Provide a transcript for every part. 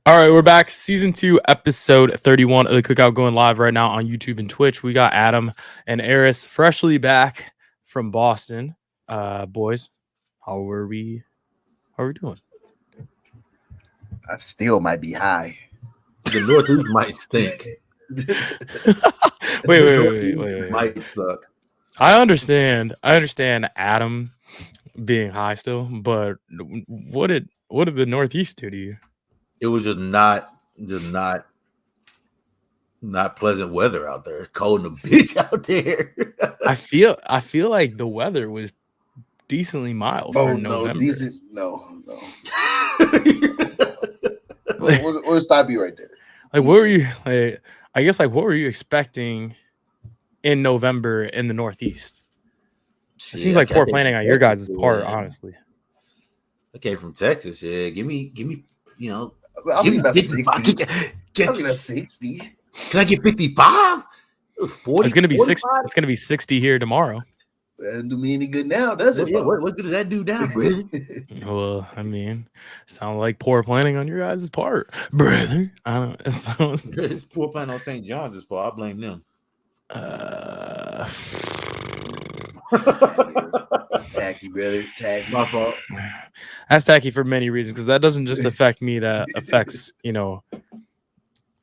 All right, we're back. Season 2, episode 31 of the Cookout going live right now on YouTube and Twitch. We got Adam and Eris freshly back from Boston. Boys, how are we doing? I still might be high. The Northeast might stink. Wait. Might suck. I understand Adam being high still, but what did the Northeast do to you? It was just not pleasant weather out there. Cold in the bitch out there. I feel like the weather was decently mild for November. No. We'll stop you right there. Like, what were you like? I guess what were you expecting in November in the Northeast? It seems like poor planning on your guys' part, honestly. I came from Texas. Yeah, give me. I'll be about 60. I'll be about 60. Can I get 55? 40, it's gonna be 60. It's gonna be 60 here tomorrow. That doesn't do me any good now, does it? Yeah, what good does that do now, brother? Well, I mean, sound like poor planning on your guys' part, brother. I don't. It's poor planning on St. John's fault. I blame them. Tacky, brother. Tacky. My fault. That's tacky for many reasons, because that doesn't just affect me. That affects,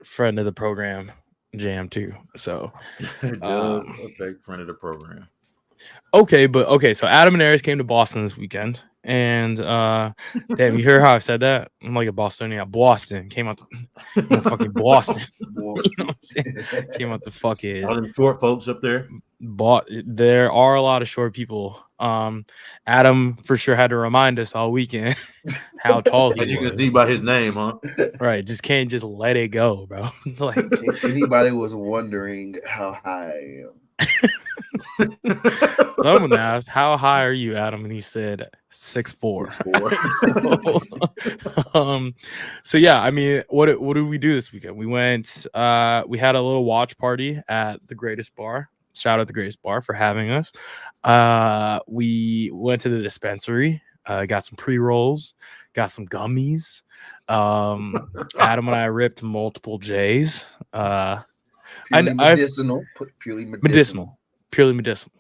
friend of the program, Jam too. So It does affect friend of the program. Okay, so Adam and Eris came to Boston this weekend, and damn, you hear how I said that? I'm like a Bostonian. Boston came out to fucking Boston. You know what I'm saying? Came out to fucking all them short folks up there. There are a lot of short people. Adam for sure had to remind us all weekend how tall he was. As you can see by his name, huh? Right, can't just let it go, bro. Like, in case anybody was wondering how high I am. Someone asked, "How high are you, Adam?" And he said 6'4". So yeah, I mean, what did we do this weekend? We went. We had a little watch party at the Greatest Bar. Shout out the Greatest Bar for having us. We went to the dispensary. Got some pre-rolls. Got some gummies. Adam and I ripped multiple J's. Purely medicinal. Purely medicinal.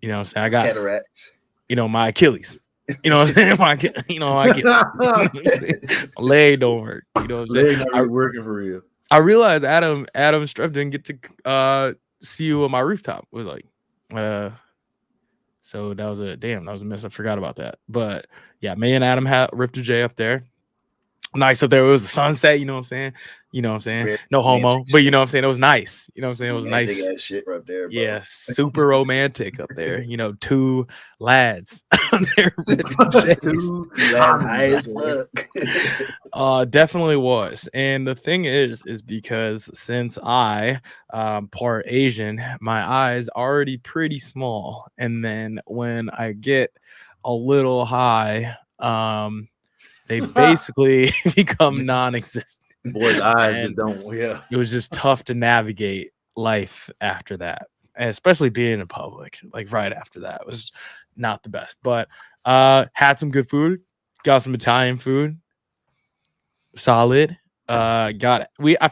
You know what I'm saying? I got cataracts. My Achilles. You know what I'm saying? My leg don't work. You know what I'm saying? Leg not working for real. I realized Adam Strupp didn't get to see you on my rooftop. It was like, so that was a miss. I forgot about that. But yeah, me and Adam ripped a J up there. Nice up there. It was the sunset, you know what I'm saying? No homo, but you know what I'm saying? It was nice. You know what I'm saying? It was nice. That shit right there, bro. Yeah, super romantic up there. Two lads. Two lads high as fuck. Definitely was. And the thing is because since I part Asian, my eyes already pretty small. And then when I get a little high, they basically become non-existent. Boys' eyes just don't. Yeah, it was just tough to navigate life after that, and especially being in public. Like right after that was not the best. But had some good food. Got some Italian food. Solid. I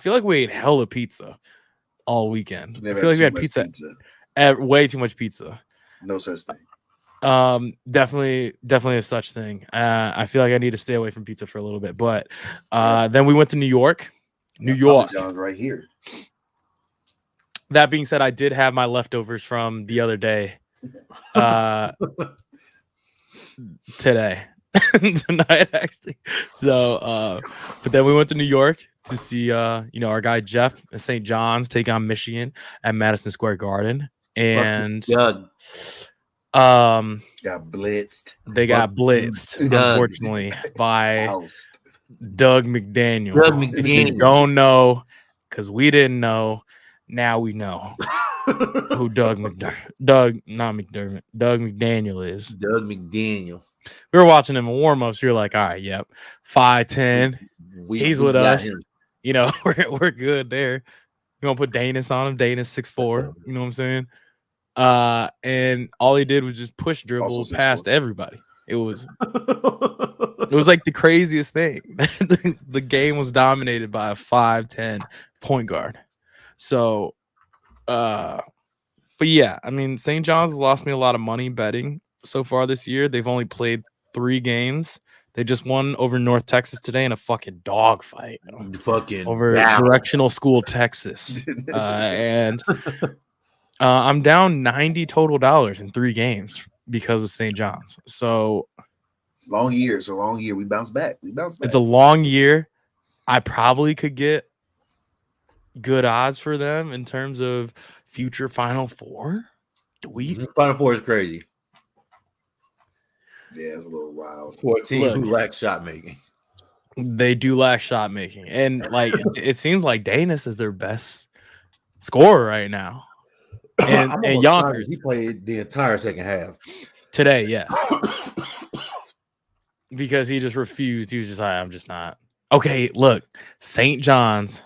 feel like we ate hella pizza all weekend. I feel like we had pizza. Way too much pizza. No such thing. Definitely a such thing. I feel like I need to stay away from pizza for a little bit, but then we went to New York right here. That being said, I did have my leftovers from the other day tonight actually. So but then we went to New York to see our guy Jeff at St. John's take on Michigan at Madison Square Garden, and got blitzed. They got blitzed, unfortunately, by Doug McDaniel. If you don't know, because we didn't know. Now we know who Doug McDaniel is. Doug McDaniel. We were watching him in warm-ups. We were like, all right, yep, 5'10". He's with us. Him. We're good there. You gonna put Danis on him? Danis 6'4". You know what I'm saying? And all he did was just push dribble past everybody. It was It was like the craziest thing. The game was dominated by a 5'10" point guard. So, but yeah, I mean, St. John's has lost me a lot of money betting so far this year. They've only played 3 games. They just won over North Texas today in a fucking dogfight over Directional School, Texas. And I'm down $90 total in 3 games because of St. John's. So long year. It's a long year. We bounce back. It's a long year. I probably could get good odds for them in terms of future Final Four. Final Four is crazy. Yeah, it's a little wild. For a team who lacks shot making. They do lack shot making. And like it seems like Danis is their best scorer right now. And Yonkers. He played the entire second half. Today, yes. Because he just refused. He was just like, I'm just not. Okay, look. St. John's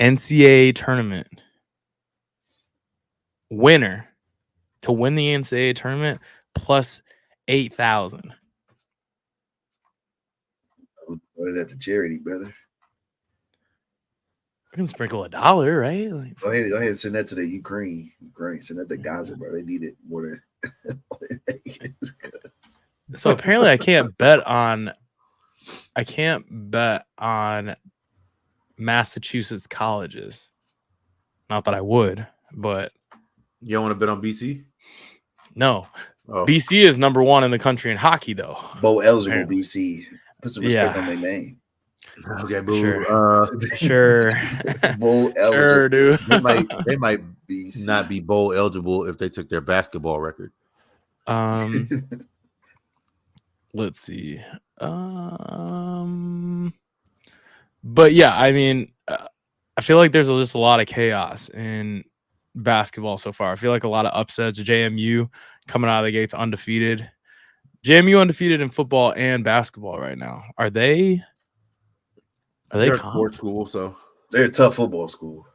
NCAA tournament winner to win the NCAA tournament plus 8,000. What is that to charity, brother? I can sprinkle $1, right? Like, go ahead and send that to the Ukraine. Send that to Gaza, bro. They need it more than Vegas. So apparently I can't bet on Massachusetts colleges. Not that I would, but you don't want to bet on BC? No. Oh. BC is number 1 in the country in hockey, though. Bowl eligible BC. Put some respect on their name. Okay, boo. Sure. Bowl eligible. Sure, dude. They might be not be bowl eligible if they took their basketball record. Let's see. But yeah, I mean, I feel like there's just a lot of chaos in basketball so far. I feel like a lot of upsets. JMU coming out of the gates undefeated. JMU undefeated in football and basketball right now. Are they? They're a sports school, so they're a tough football school.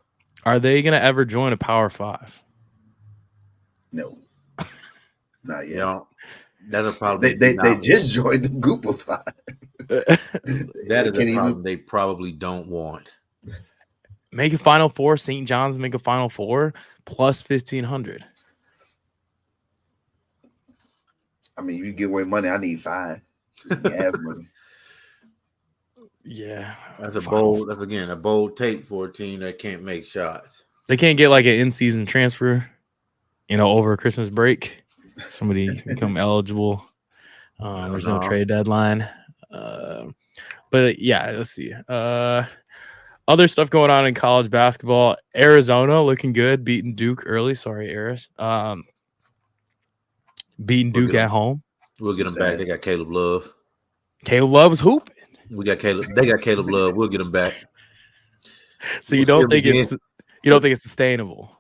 Are they gonna ever join a Power 5? No, not yet. No, that's a problem. They just joined the group of 5. That is a problem they probably don't want. Make a Final Four. St. John's make a Final Four plus 1,500. I mean, you give away money. I need 5. Gas money. Yeah, that's a bold. That's again a bold take for a team that can't make shots. They can't get like an in-season transfer, over Christmas break. Somebody become eligible. There's no trade deadline. But yeah, let's see. Other stuff going on in college basketball. Arizona looking good, beating Duke early. Sorry, Eris. Beating Duke at home. We'll get them back. They got Caleb Love. Caleb Love was hooping. We got Caleb. They got Caleb Love. We'll get them back. So you don't think it's sustainable?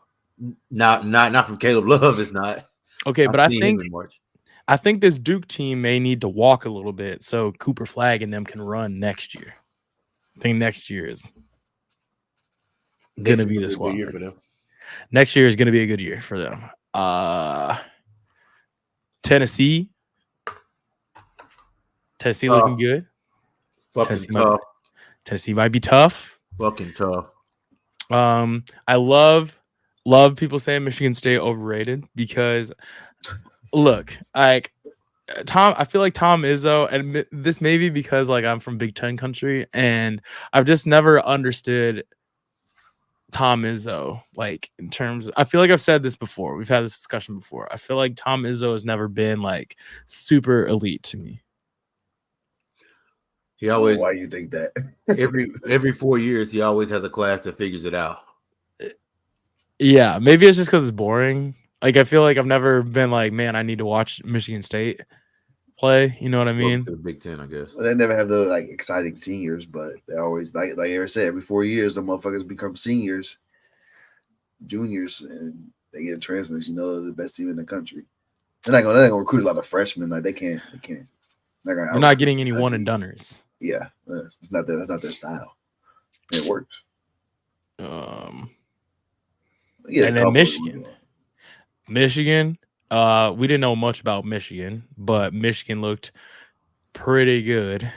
Not from Caleb Love. It's not. Okay, but I think this Duke team may need to walk a little bit so Cooper Flagg and them can run next year. I think next year is gonna be this one year for them. Next year is gonna be a good year for them. Tennessee looking good. Tennessee might be tough. Fucking tough. I love people saying Michigan State overrated because look, like I feel like Tom Izzo, and this may be because like I'm from Big Ten country and I've just never understood Tom Izzo, like in terms I feel like I've said this before. We've had this discussion before. I feel like Tom Izzo has never been like super elite to me. He always. Why you think that? every 4 years, he always has a class that figures it out. Yeah, maybe it's just because it's boring. Like I feel like I've never been like, man, I need to watch Michigan State play. You know what I mean? The Big Ten, I guess. Well, they never have the like exciting seniors, but they always like Eris said, every 4 years, the motherfuckers become seniors, juniors, and they get transfers. The best team in the country. They're not gonna recruit a lot of freshmen. Like they can't. They're not getting any one and doners. Yeah, it's not that's not their style. It works. Yeah, and then Michigan. We didn't know much about Michigan, but Michigan looked pretty good.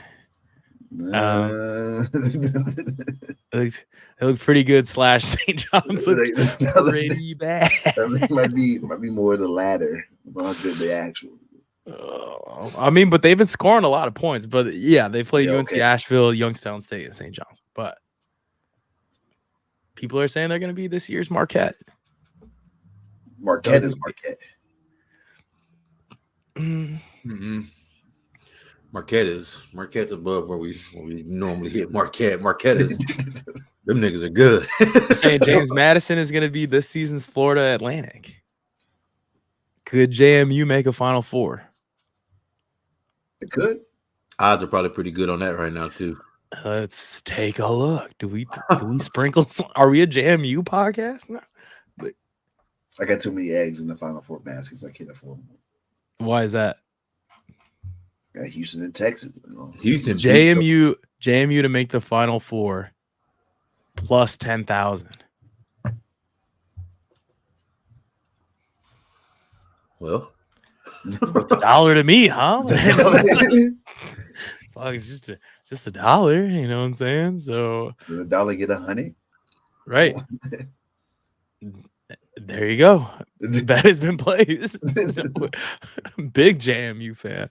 It looked pretty good. Slash St. John's looked pretty bad. That might be more the latter. Not good the actual. I mean, but they've been scoring a lot of points. But yeah, they played UNC Asheville, Youngstown State, and St. John's. But people are saying they're going to be this year's Marquette. Marquette is Marquette. Mm-hmm. Marquette's above where we normally hit Marquette. Marquette is them niggas are good. Saying James Madison is going to be this season's Florida Atlantic. Could JMU make a Final Four? It could. Odds are probably pretty good on that right now too. Let's take a look. Do we sprinkle some? Are we a JMU podcast? No. I got too many eggs in the Final Four baskets. I can't afford them. Why is that? Got Houston and Texas. Houston, JMU to make the Final Four plus 10,000. Well, $1 to me, huh? Fuck, it's just $1. You know what I'm saying? So $1 get 100, right? There you go. Bet has been placed. Big JMU fan.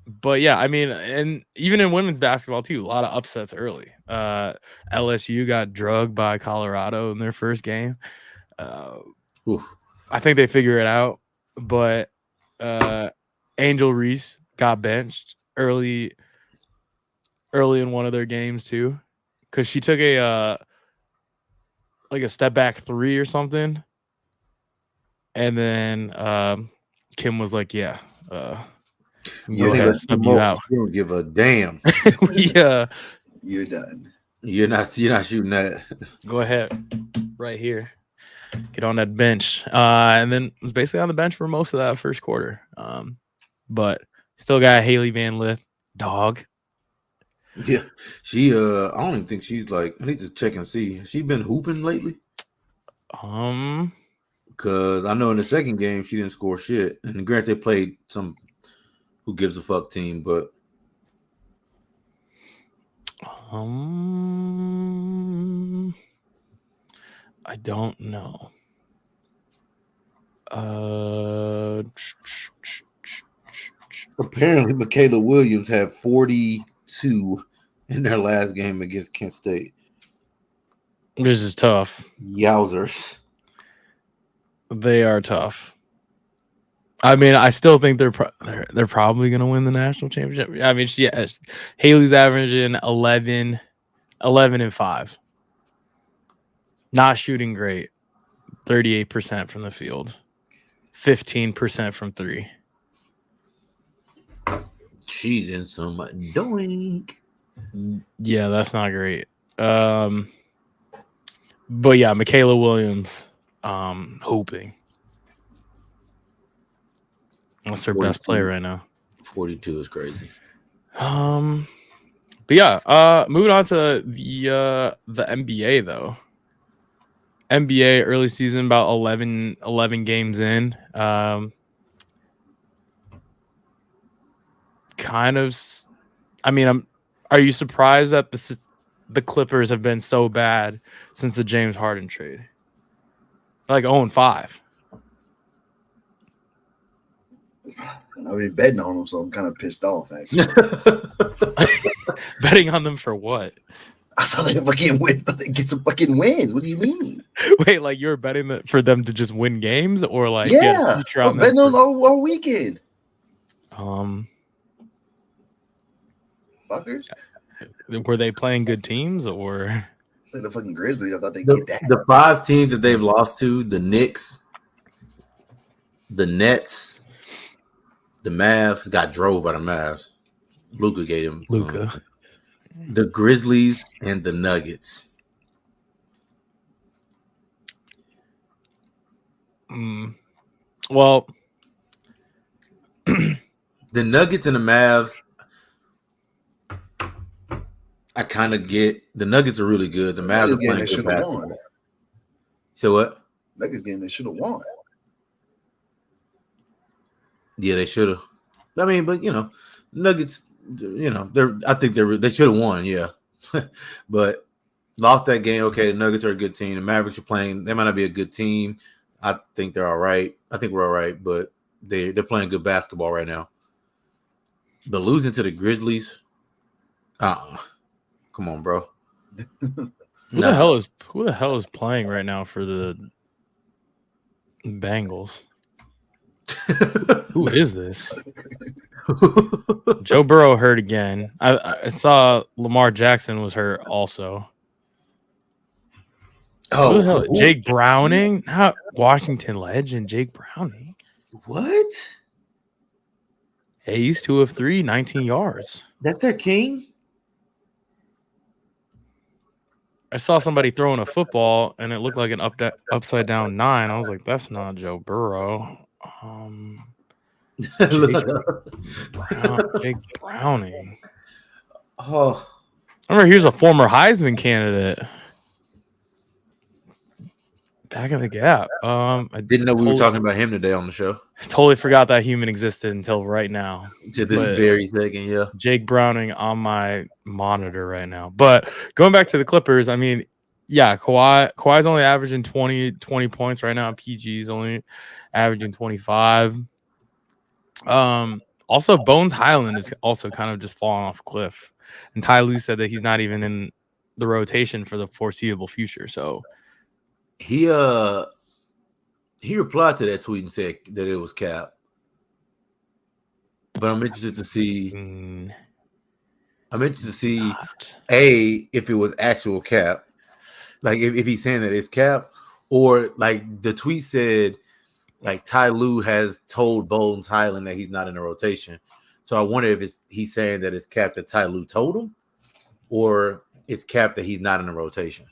But yeah, I mean, and even in women's basketball too, a lot of upsets early. LSU got drugged by Colorado in their first game. I think they figure it out, but Angel Reese got benched early in one of their games too, because she took a step back 3 or something, and then Kim was like, "Yeah, you out. You don't give a damn. Yeah, you're done. You're not shooting that. Go ahead, right here. Get on that bench." And then was basically on the bench for most of that first quarter. But still got Haley Van Lith, dog. Yeah, she. I don't even think she's like. I need to check and see. Has she been hooping lately? Because I know in the second game she didn't score shit. And granted, they played some who gives a fuck team, but I don't know. Apparently, Michaela Williams had 42 in their last game against Kent State. This is tough. Yowzers. They are tough. I mean, I still think they're probably going to win the national championship. I mean, Haley's averaging 11 and 5. Not shooting great. 38% from the field. 15% from 3. She's in some doink. Yeah, that's not great. But yeah, Michaela Williams, hooping. That's her best player right now. 42 is crazy. But yeah, moving on to the NBA though. NBA early season, about 11 games in. Kind of. I mean, are you surprised that the Clippers have been so bad since the James Harden trade? Like 0-5. I've been betting on them, so I'm kind of pissed off, actually. Betting on them for what? I thought they fucking win. I thought they get some fucking wins. What do you mean? Wait, like you were betting for them to just win games, or like I was betting on all weekend. Fuckers. Were they playing good teams, or like the fucking Grizzlies? I thought they get that. The 5 teams that they've lost to: the Knicks, the Nets, the Mavs. Got drove by the Mavs. Luka gave him. The Grizzlies and the Nuggets. Well, the Nuggets and the Mavs, I kind of get. The Nuggets are really good. The Mavs are playing good basketball. So what? Nuggets game they should have won. Yeah, they should have. I mean, but Nuggets, I think they should have won, yeah, but lost that game. Okay, the Nuggets are a good team. The Mavericks are playing. They might not be a good team. I think they're all right. I think we're all right, but they're playing good basketball right now. But losing to the Grizzlies, come on, bro. Who the hell is playing right now for the Bengals? Who is this? Joe Burrow hurt again. I saw Lamar Jackson was hurt also. Who the hell? Jake Browning? Not Washington legend, Jake Browning. What? Hey, he's 2 of 3, 19 yards. That's their king? I saw somebody throwing a football, and it looked like an upside down 9. I was like, that's not Joe Burrow. Jake Browning. Oh. I remember he was a former Heisman candidate. Back in the gap. I didn't know we were talking about him today on the show. I totally forgot that human existed until right now. To this very second, yeah. Jake Browning on my monitor right now. But going back to the Clippers, I mean, yeah, Kawhi's only averaging 20 points right now. PG's only averaging 25. Also, Bones Highland is also kind of just falling off a cliff. And Ty Lue said that he's not even in the rotation for the foreseeable future. So he replied to that tweet and said that it was cap. But I'm interested to see. If it was actual cap, like if he's saying that it's cap, or like the tweet said, like Ty Lue has told Bones Highland that he's not in the rotation. So I wonder if he's saying that it's cap that Ty Lue told him, or it's cap that he's not in the rotation.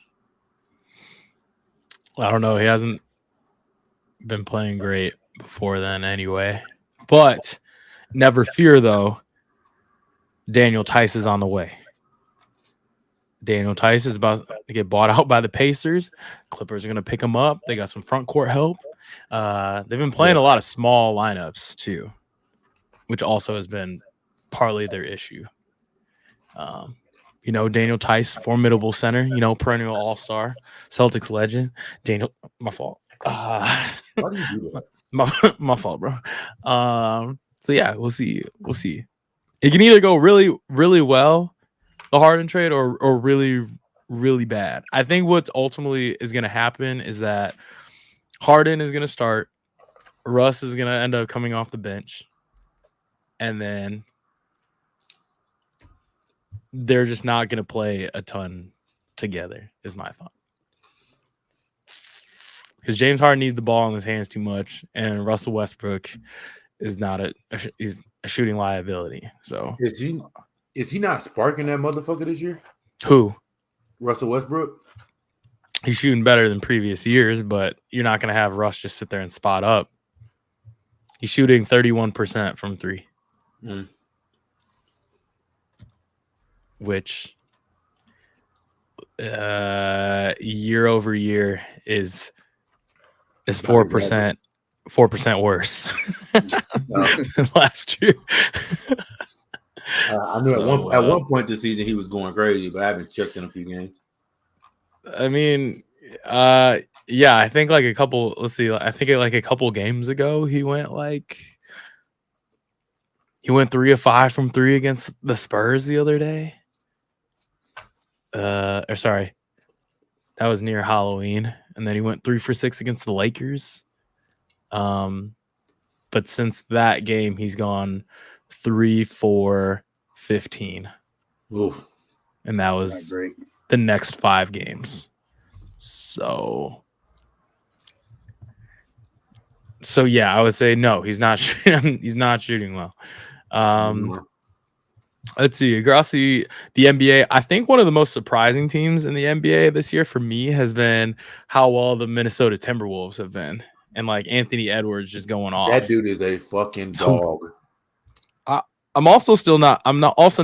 I don't know. He hasn't been playing great before then anyway. But never fear, though. Daniel Tice is on the way. Daniel Tice is about to get bought out by the Pacers. Clippers are going to pick him up. They got some front court help. They've been playing a lot of small lineups, too, which also has been partly their issue. Daniel Tice, formidable center, perennial all-star, Celtics legend. Daniel, my fault. Why do you do that? My fault, bro. So, yeah, we'll see. It can either go really, really well, the Harden trade, or really, really bad. I think what's ultimately is going to happen is that Harden is going to start. Russ is going to end up coming off the bench. And then they're just not going to play a ton together, is my thought. Because James Harden needs the ball in his hands too much, and Russell Westbrook is not he's a shooting liability. So is he not sparking that motherfucker this year? Who? Russell Westbrook? He's shooting better than previous years, but you're not going to have Russ just sit there and spot up. He's shooting 31% from 3. Which year over year is 4% worse than last year. I knew at one point this season he was going crazy, but I haven't checked in a few games. I mean, yeah, I think like a couple. Let's see. I think like a couple games ago he went 3 of 5 from 3 against the Spurs the other day. Sorry, that was near Halloween, and then he went 3 for 6 against the Lakers. But since that game, he's gone 3 for 15. Oof. And that was the next 5 games. So yeah, I would say no, he's not shooting well. Let's see. Across the NBA, I think one of the most surprising teams in the NBA this year for me has been how well the Minnesota Timberwolves have been. And like Anthony Edwards just going off. That dude is a fucking dog. I'm also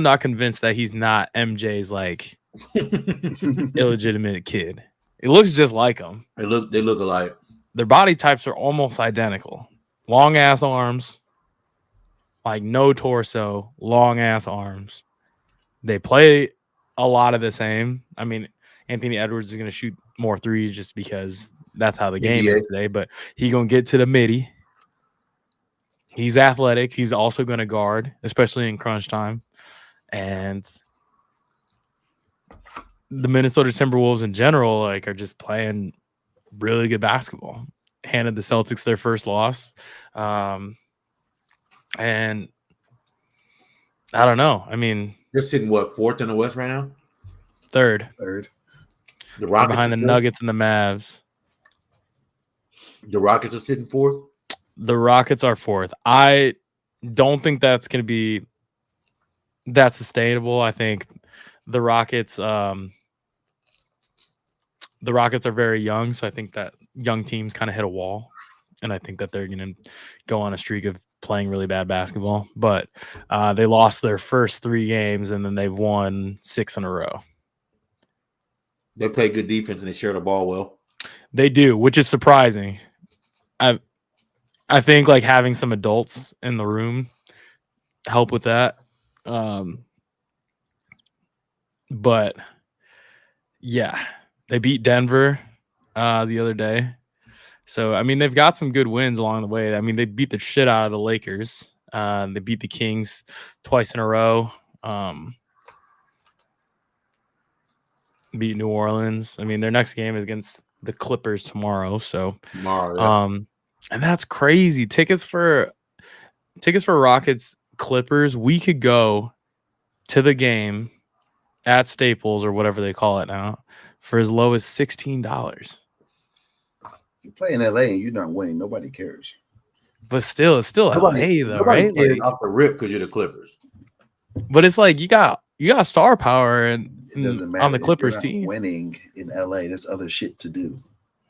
not convinced that he's not MJ's like illegitimate kid. It looks just like him. They look alike. Their body types are almost identical. Long ass arms. like no torso, long ass arms. They play a lot of the same. I mean, Anthony Edwards is going to shoot more threes just because that's how the game is today. But he going to get to the midi. He's athletic. He's also going to guard, especially in crunch time. And the Minnesota Timberwolves in general, like, are just playing really good basketball. Handed the Celtics their first loss. And I don't know. I mean, they're sitting what, fourth in the West right now? Third. The Rockets behind the Nuggets and the Mavs. The Rockets are sitting fourth. The Rockets are fourth. I don't think that's going to be that sustainable. I think the Rockets are very young, so I think that young teams kind of hit a wall, and I think that they're going to go on a streak of playing really bad basketball. But they lost their first 3 games, and then they've won 6 in a row. They play good defense and they share the ball well. They do, which is surprising. I think like having some adults in the room help with that. But yeah, they beat Denver the other day. So, I mean, they've got some good wins along the way. I mean, they beat the shit out of the Lakers. They beat the Kings twice in a row. Beat New Orleans. I mean, their next game is against the Clippers tomorrow. So, and that's crazy. Tickets for Rockets Clippers. We could go to the game at Staples or whatever they call it now for as low as $16. You play in LA and you're not winning. Nobody cares. But still, it's still LA though, right? Like, off the rip because you're the Clippers. But it's like you got star power and it doesn't matter on the Clippers team. Winning in LA, there's other shit to do.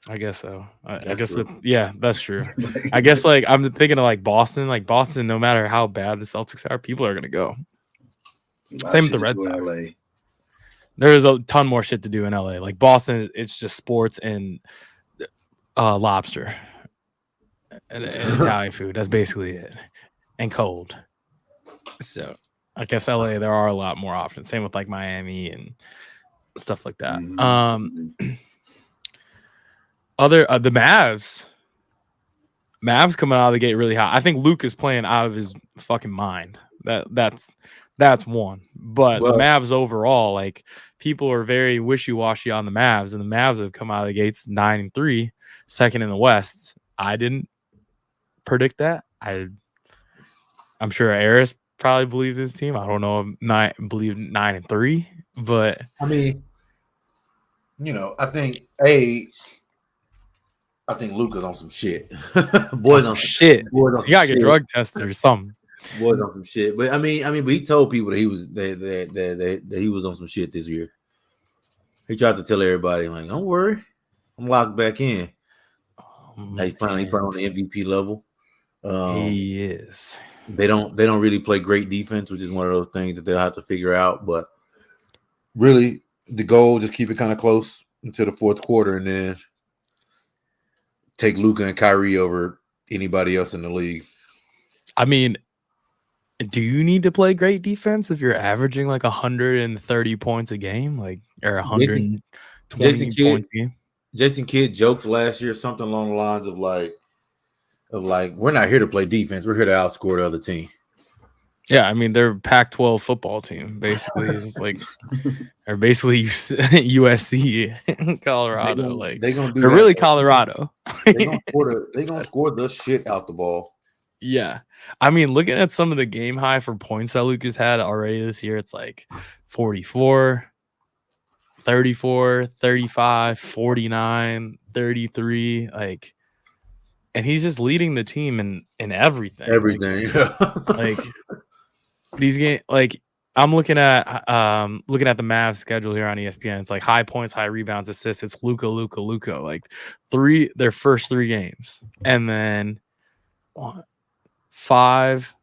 I guess so. I guess that's true. I guess like I'm thinking of like Boston. Like Boston, no matter how bad the Celtics are, people are gonna go. Same with the Red Sox. LA. There's a ton more shit to do in LA. Like Boston, it's just sports and lobster and Italian food. That's basically it. And cold. So I guess LA, there are a lot more options. Same with like Miami and stuff like that. Mm-hmm. The Mavs coming out of the gate really hot. I think Luke is playing out of his fucking mind. That's one. But the Mavs overall, like people are very wishy-washy on the Mavs, and the Mavs have come out of the gates 9-3, second in the West. I didn't predict that. I'm sure Eris probably believes his team. I don't know. Believe 9-3, but I mean, I think Luka's on some shit. Boys on some shit. You gotta get drug tested or something. Boys on some shit. But I mean, but he told people that he was that he was on some shit this year. He tried to tell everybody, like, don't worry, I'm locked back in. He's playing on the MVP level. He is. They don't really play great defense, which is one of those things that they'll have to figure out. But really, the goal, just keep it kind of close until the fourth quarter, and then take Luka and Kyrie over anybody else in the league. I mean, do you need to play great defense if you're averaging like 130 points a game, like or 120 points a game? Jason Kidd joked last year something along the lines of like we're not here to play defense, we're here to outscore the other team. Yeah, I mean they're Pac-12 football team basically. It's like or basically USC, Colorado. They're really Colorado. They're gonna score the shit out the ball. Yeah. I mean, looking at some of the game high for points that Lucas had already this year, it's like 44, 34, 35, 49, 33, like, and he's just leading the team in everything. Like these games, like I'm looking at the Mavs schedule here on ESPN. It's like high points, high rebounds, assists. It's Luka. Like their first 3 games, and then five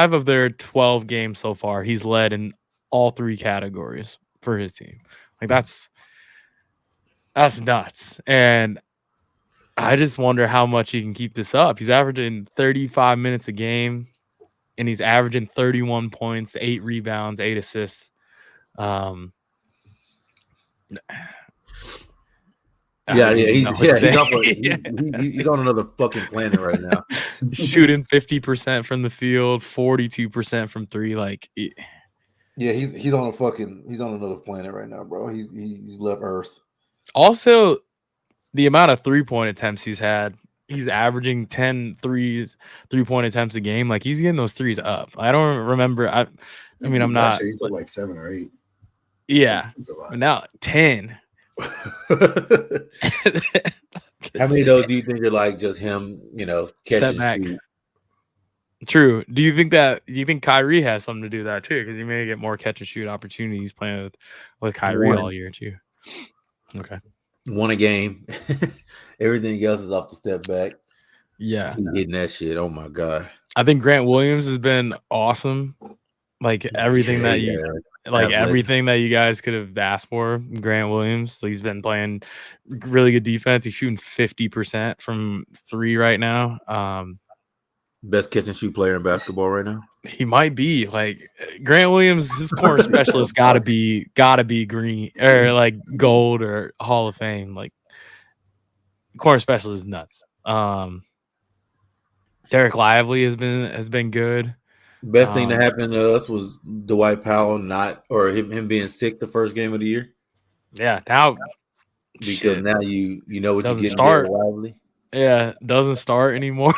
of their 12 games so far, he's led in all 3 categories for his team. Like that's nuts. And I just wonder how much he can keep this up. He's averaging 35 minutes a game, and he's averaging 31 points, 8 rebounds, 8 assists. He's on another fucking planet right now. Shooting 50% from the field, 42% from 3. Like, he's on another planet right now, bro. He's left Earth. Also, the amount of 3-point attempts he's had, he's averaging 10 3-point attempts a game. Like, he's getting those threes up. I don't remember. I mean, I'm not. He took like 7 or 8. Yeah, but now 10. How many of those do you think are like just him, catching? Step back. True. Do you think Kyrie has something to do with that too? Because you may get more catch and shoot opportunities playing with Kyrie all year too. Okay. Won a game. Everything else is off the step back. Yeah. He's hitting that shit. Oh my God. I think Grant Williams has been awesome. Like everything everything that you guys could have asked for, Grant Williams. So he's been playing really good defense. He's shooting 50% from 3 right now. Best catch and shoot player in basketball right now. He might be. Like Grant Williams, his corner specialist gotta be green or like gold or Hall of Fame. Like corner specialist is nuts. Derek Lively has been good. Best thing that happened to us was Dwight Powell him being sick the first game of the year. Yeah, now now you know what doesn't you get. Start. Lively. Yeah, doesn't start anymore.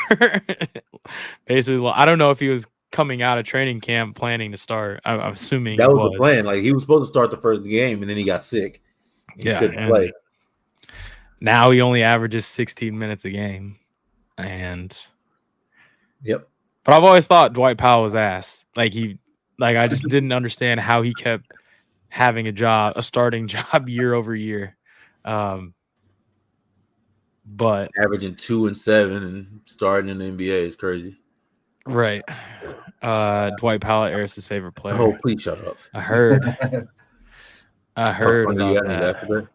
Basically, I don't know if he was coming out of training camp planning to start. I'm assuming that was the plan. Like he was supposed to start the first game, and then he got sick. He couldn't play. Now he only averages 16 minutes a game, and yep. But I've always thought Dwight Powell was ass. I just didn't understand how he kept having a starting job year over year. But averaging 2 and 7 and starting in the NBA is crazy. Right. Dwight Powell, Eris' favorite player. Oh, please shut up. I heard about that.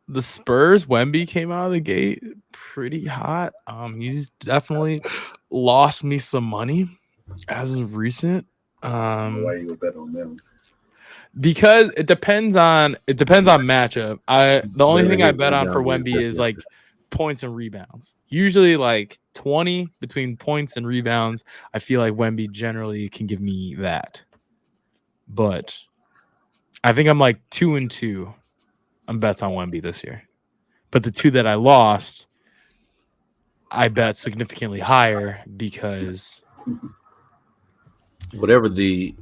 The Spurs, Wemby came out of the gate pretty hot. He's definitely lost me some money as of recent. Why you would bet on them? Because it depends on matchup. The only thing I bet on for Wemby is like points and rebounds. Usually like 20 between points and rebounds. I feel like Wemby generally can give me that. But I think I'm like 2-2 on bets on Wemby this year. But the 2 that I lost, I bet significantly higher because whatever the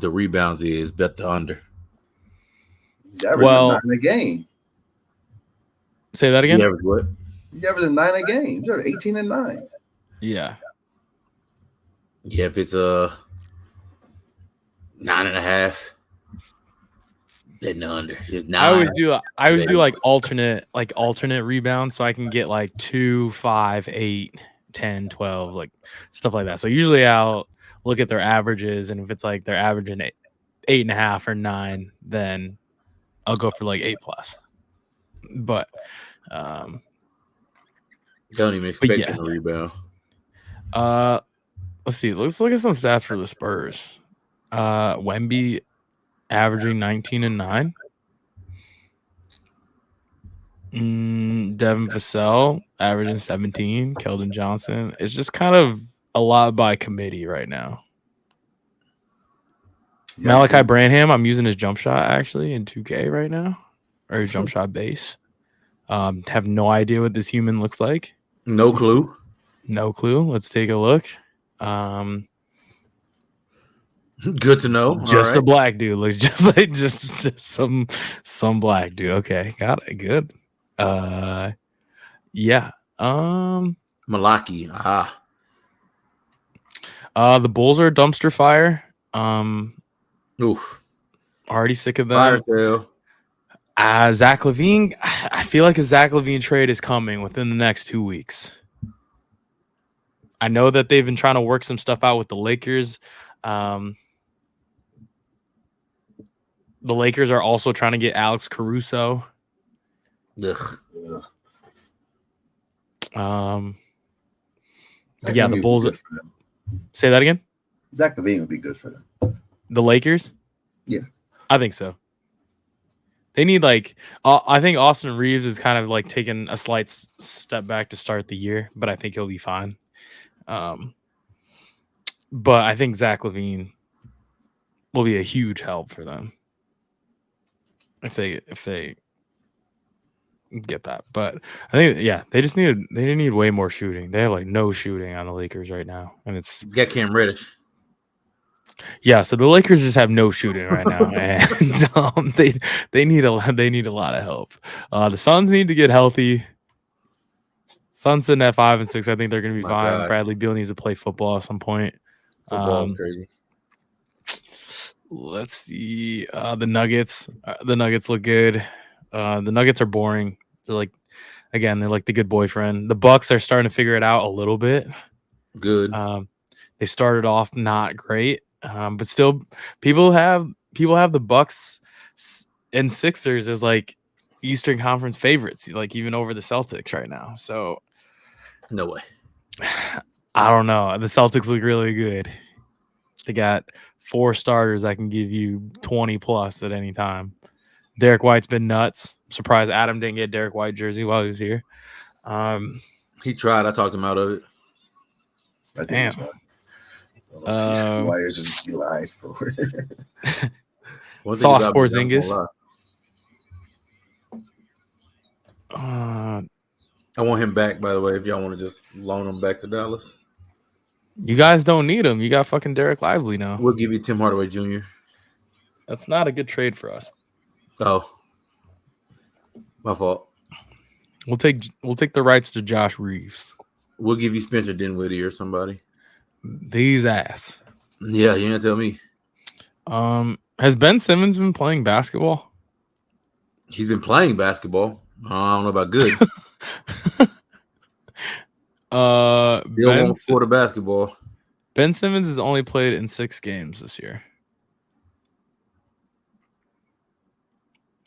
rebounds is, bet the under. He's averaging 9 a game. Say that again. He's averaging 9 a game. He's averaging 18 and 9. Yeah. Yeah, if it's a 9.5, then the under is 9. I always do like alternate rebounds, so I can get like 2, 5, 8, 10, 12, like stuff like that. So usually I'll look at their averages, and if it's like they're averaging 8.5 or 9, then I'll go for like 8+. But don't even expect him to rebound. Let's see. Let's look at some stats for the Spurs. Wemby averaging 19 and 9. Devin Vassell averaging 17. Keldon Johnson. It's just kind of a lot by committee right now. Yeah, Malachi Branham, I'm using his jump shot actually in 2K right now, or his jump shot base. Have no idea what this human looks like. No clue. Let's take a look. Good to know. Just a black dude. Looks just like just some black dude. Okay, got it. Good. Yeah. Malaki. The Bulls are a dumpster fire. Oof. Already sick of them. Zach LaVine. I feel like a Zach LaVine trade is coming within the next 2 weeks. I know that they've been trying to work some stuff out with the Lakers. The Lakers are also trying to get Alex Caruso. Ugh. Yeah, the Bulls. Say that again. Zach LaVine would be good for them. The Lakers? Yeah. I think so. They need I think Austin Reeves is kind of like taking a slight step back to start the year, but I think he'll be fine. But I think Zach LaVine will be a huge help for them if they get that. But I think they need way more shooting. They have like no shooting on the Lakers right now, and it's get Cam Reddish. Yeah, so the Lakers just have no shooting right now, and they need a lot of help. The Suns need to get healthy. Suns sitting at 5 and 6. I think they're going to be fine. God. Bradley Beal needs to play football at some point. Football is crazy. Let's see. The Nuggets. The Nuggets look good. The Nuggets are boring. They're like the good boyfriend. The Bucks are starting to figure it out a little bit. Good. They started off not great. But still, people have the Bucks and Sixers as like Eastern Conference favorites, like even over the Celtics right now. So, no way. I don't know. The Celtics look really good. They got 4 starters that can give you 20 plus at any time. Derek White's been nuts. I'm surprised Adam didn't get Derek White jersey while he was here. He tried. I talked him out of it. Damn. Why is just live for Sauce Porzingis. I want him back, by the way, if y'all want to just loan him back to Dallas. You guys don't need him. You got fucking Derek Lively now. We'll give you Tim Hardaway Jr. That's not a good trade for us. Oh. My fault. We'll take the rights to Josh Reeves. We'll give you Spencer Dinwiddie or somebody. These ass. Yeah, you ain't tell me. Has Ben Simmons been playing basketball? He's been playing basketball. I don't know about good. Still won't score the basketball. Ben Simmons has only played in 6 games this year.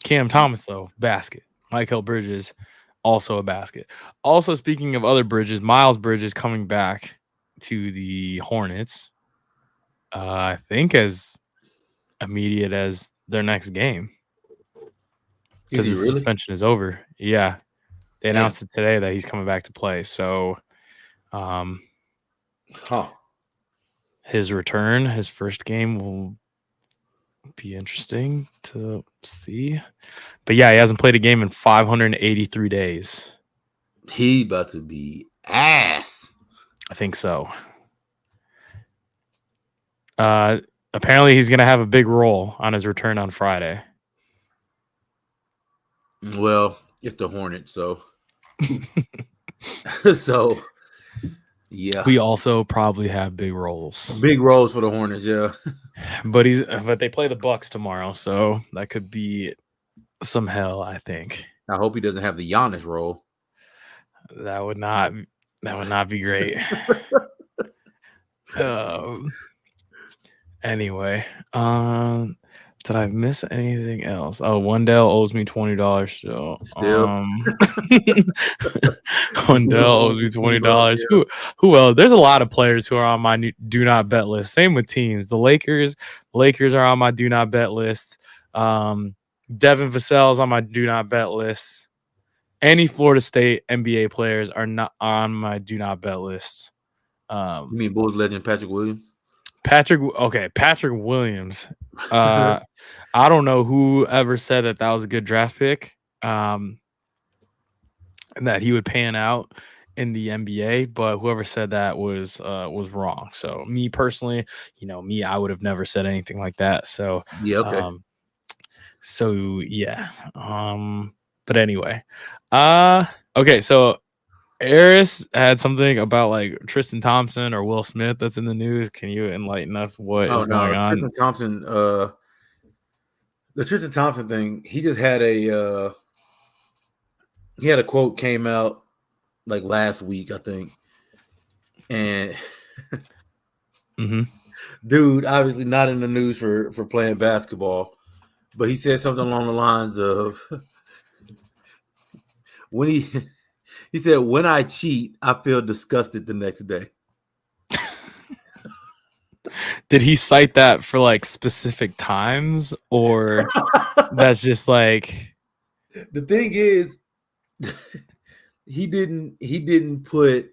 Cam Thomas, though, basket. Michael Bridges, also a basket. Also, speaking of other Bridges, Miles Bridges coming back to the Hornets, I think as immediate as their next game because his suspension is over. Yeah, they announced it today that he's coming back to play. So, his return, his first game will be interesting to see. But yeah, he hasn't played a game in 583 days. He about to be ass. I think so. Apparently he's going to have a big role on his return on Friday. Well, it's the Hornets, so. So, yeah. We also probably have big roles. Big roles for the Hornets, yeah. But they play the Bucks tomorrow, so that could be some hell, I think. I hope he doesn't have the Giannis role. That would not be great. Anyway, did I miss anything else? Oh, Wendell owes me $20 still. Wendell owes me $20. Who else? There's a lot of players who are on my do not bet list. Same with teams. The Lakers are on my do not bet list. Devin Vassell's on my do not bet list. Any Florida State NBA players are not on my do not bet list. You mean Bulls legend Patrick Williams? Patrick Williams. I don't know who ever said that was a good draft pick, and that he would pan out in the NBA. But whoever said that was wrong. So me personally, I would have never said anything like that. So yeah, okay. But anyway, okay. So Eris had something about like Tristan Thompson or Will Smith that's in the news. Can you enlighten us what is going on? Tristan Thompson, the Tristan Thompson thing, he just had a quote came out like last week, I think. And dude, obviously not in the news for playing basketball, But he said something along the lines of when he said, when I cheat, I feel disgusted the next day. Did he cite that for like specific times, or that's just like the thing is he didn't put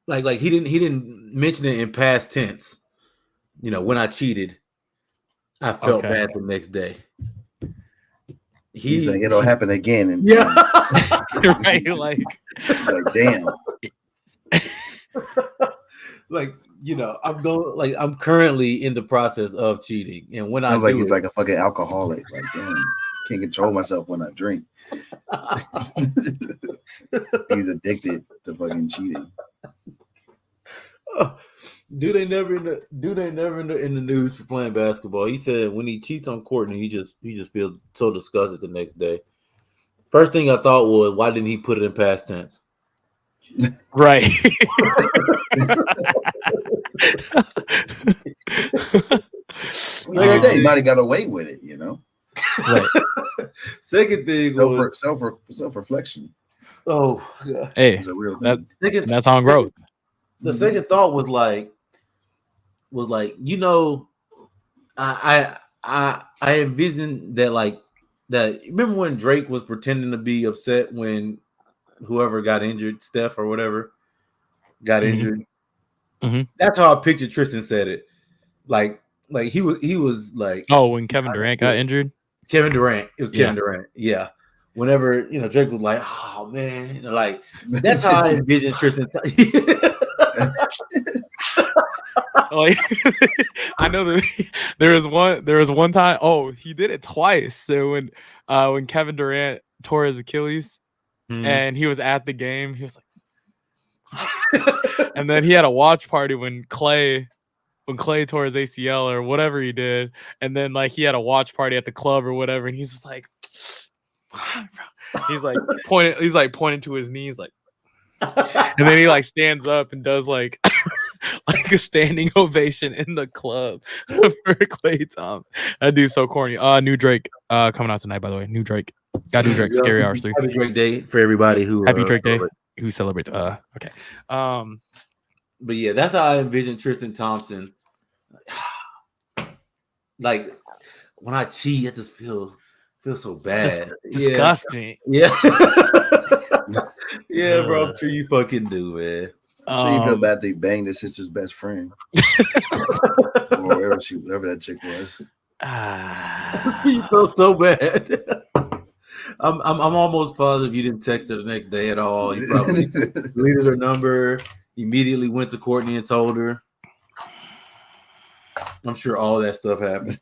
like he didn't mention it in past tense. You know, when I cheated, I felt bad the next day. He's like, it'll happen again. And, yeah. right, like damn. Like, you know, I'm currently in the process of cheating. And when sounds like he's like a fucking alcoholic. Like, damn, can't control myself when I drink. He's addicted to fucking cheating. Do they never in the news for playing basketball? He said when he cheats on Courtney, he just feels so disgusted the next day. First thing I thought was, why didn't he put it in past tense? Right. We said that he might have got away with it, you know. Right. Second thing was self-reflection. Oh, yeah. Hey, it's a real thing. That's on growth. The second thought was like, you know, I envisioned that. Remember when Drake was pretending to be upset when whoever got injured, Steph or whatever, got injured. Mm-hmm. That's how I pictured Tristan said it. Like he was like, oh, when Kevin Durant got injured. Kevin Durant. It was Kevin Durant. Yeah. Whenever, you know, Drake was like, oh man, you know, like that's how I envisioned Tristan. Like, I know that there was one time. Oh, he did it twice. So when Kevin Durant tore his Achilles and he was at the game, he was like, and then he had a watch party when Clay tore his ACL or whatever he did, and then like he had a watch party at the club or whatever, and he's just like, he's like pointing to his knees, like, and then he like stands up and does like like a standing ovation in the club for Klay Thompson. That dude's so corny. New Drake coming out tonight, by the way. New Drake. Got New Drake. Scary Hours 3. Happy Drake Day for everybody who Happy Drake Day who celebrates. Okay. But yeah, that's how I envision Tristan Thompson. Like when I cheat, I just feel so bad. Disgusting. Yeah. Yeah, bro. I'm sure you fucking do, man. I'm sure you feel bad they banged his sister's best friend. Or wherever that chick was. You feel so bad. I'm almost positive you didn't text her the next day at all. You probably deleted her number, immediately went to Courtney and told her. I'm sure all that stuff happened.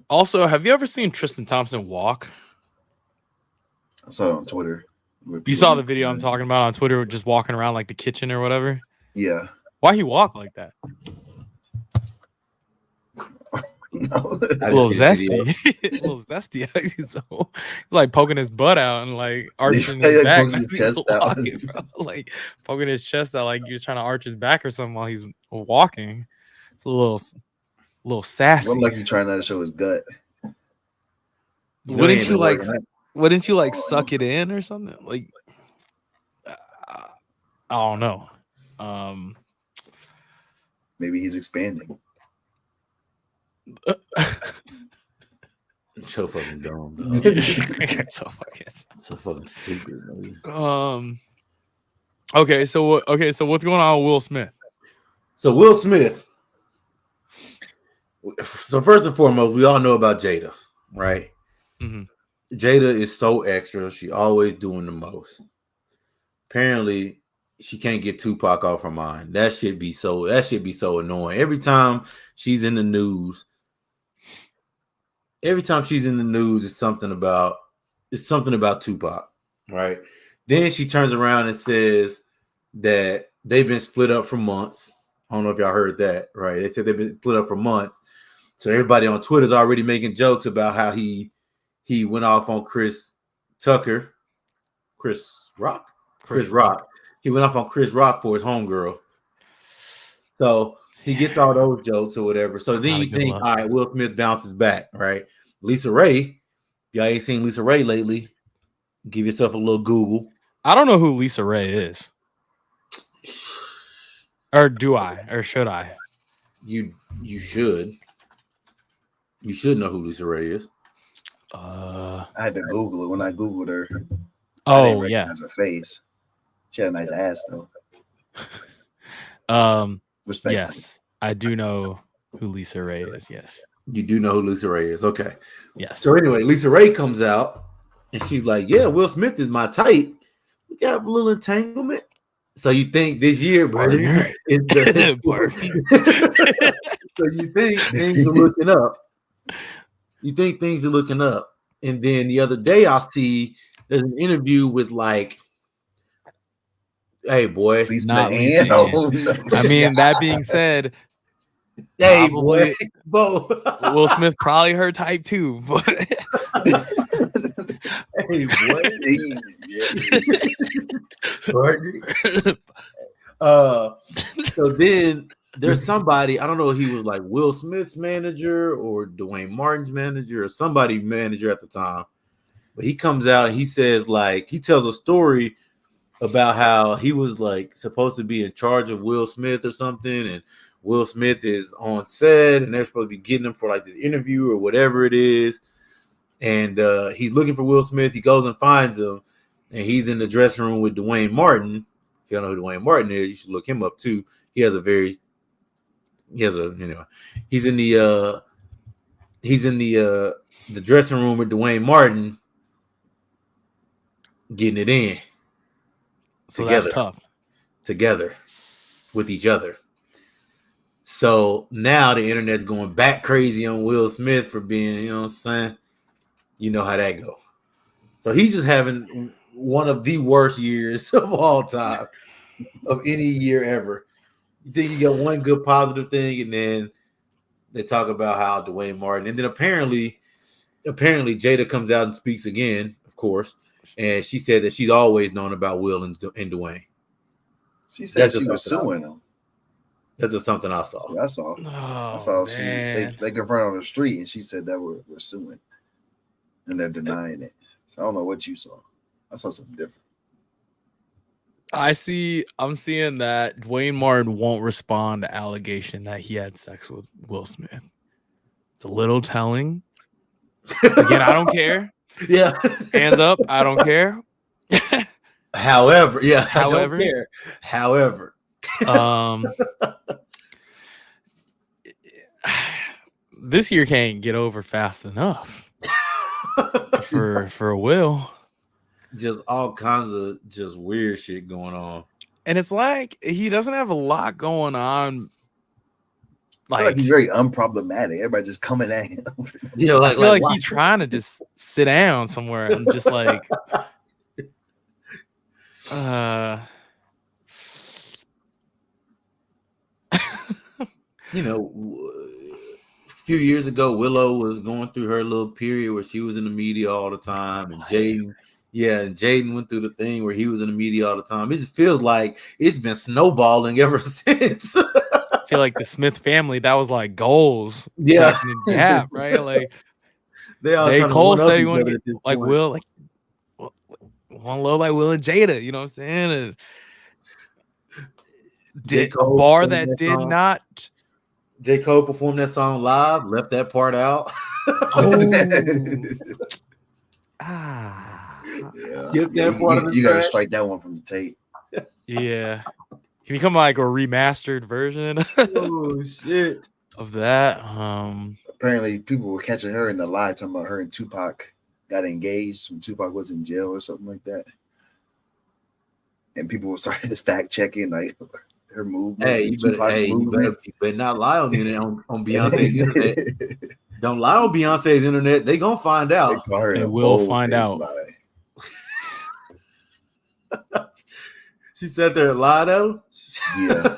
Also, have you ever seen Tristan Thompson walk? I saw it on Twitter. You saw the video I'm talking about on Twitter, just walking around like the kitchen or whatever? Yeah. Why he walk like that? No. A little zesty. A little zesty. He's like poking his butt out and like arching his back. His chest out. Like poking his chest out like he was trying to arch his back or something while he's walking. It's a little sassy. Looked like he's trying not to show his gut. Wouldn't you like suck it in or something? Like I don't know. Maybe he's expanding. So fucking dumb. So fucking stupid. Okay, so what's going on with Will Smith? So Will Smith. So first and foremost, we all know about Jada, right? Mm-hmm. Jada is so extra. She always doing the most. Apparently, she can't get Tupac off her mind. That should be so annoying. Every time she's in the news, it's something about Tupac, right? Then she turns around and says that they've been split up for months. I don't know if y'all heard that, right? They said they've been split up for months. So everybody on Twitter is already making jokes about how he went off on Chris Rock. He went off on Chris Rock for his homegirl. So he gets all those jokes or whatever. So then you think, all right, Will Smith bounces back, right? Lisa Ray. Y'all ain't seen Lisa Ray lately. Give yourself a little Google. I don't know who Lisa Ray is. Or do I? Or should I? You should. You should know who Lisa Ray is. I had to Google it when I Googled her. Oh, I didn't yeah. recognize her face. She had a nice ass though. Respectfully. Yes, I do know who Lisa Ray is. Yes. You do know who Lisa Ray is. Okay. Yes. So anyway, Lisa Ray comes out and she's like, yeah, Will Smith is my type. We got a little entanglement. So you think this year, buddy, is the so you think things are looking up. You think things are looking up. And then the other day I see there's an interview with like, hey boy. Not Lisa Ann. Oh, no. I mean, that being said, Hey probably boy. Will Smith probably her type too, but hey boy. So then there's somebody, I don't know if he was like Will Smith's manager or Dwayne Martin's manager or somebody manager at the time, but he comes out and he says, like, he tells a story about how he was like supposed to be in charge of Will Smith or something, and Will Smith is on set and they're supposed to be getting him for like this interview or whatever it is, and he's looking for Will Smith. He goes and finds him, and he's in the dressing room with Dwayne Martin. If you don't know who Dwayne Martin is, you should look him up too. He's in the dressing room with Dwayne Martin, getting it in. So together, that's tough. Together with each other. So now the internet's going back crazy on Will Smith for being, you know what I'm saying? You know how that go. So he's just having one of the worst years of all time, of any year ever. You think you got one good positive thing, and then they talk about how Dwayne Martin, and then apparently Jada comes out and speaks again, of course, and she said that she's always known about Will and Dwayne. She said she was suing him. That's just something I saw. I saw. Oh, I saw man. they confronted on the street, and she said that we're suing, and they're denying it. So I don't know what you saw. I saw something different. I'm seeing that Dwayne Martin won't respond to allegation that he had sex with Will Smith. It's a little telling. Again, I don't care. Yeah. Hands up, I don't care. However, this year can't get over fast enough for Will. Just all kinds of just weird shit going on. And it's like he doesn't have a lot going on. Like he's very unproblematic. Everybody just coming at him. Yeah, I feel like he's trying to just sit down somewhere and just like you know, a few years ago, Willow was going through her little period where she was in the media all the time, and Jaden went through the thing where he was in the media all the time. It just feels like it's been snowballing ever since. I feel like the Smith family, that was like goals. Yeah. Back in the gap, right? Like they Cole said he wanted to get like point. Will, like one low like Will and Jada, you know what I'm saying? And did a bar that did song. Not J. Cole performed that song live, left that part out. Skip that part. You got to strike that one from the tape. Yeah. Can you come like a remastered version? Oh shit! Of that. Apparently, people were catching her in the lie, talking about her and Tupac got engaged when Tupac was in jail or something like that. And people were starting to fact checking like her movements. Hey, you better not lie on the internet on Beyonce's internet. Don't lie on Beyonce's internet. They gonna find out. They will find out. She sat there and lied at him. Yeah,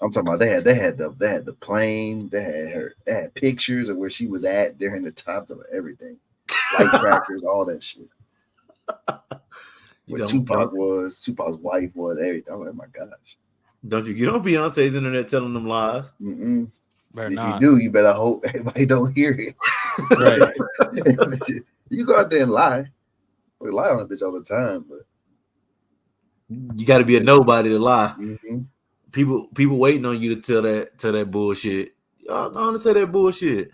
I'm talking about they had the plane. They had pictures of where she was at during the time of everything, light trackers, all that shit. Where Tupac's wife was, everything. Oh my gosh! Don't you get on Beyonce's internet telling them lies? If you do, you better hope everybody don't hear it. Right. You go out there and lie. We lie on a bitch all the time, but You got to be a nobody to lie. mm-hmm. People waiting on you to tell that bullshit. Y'all gonna say that bullshit.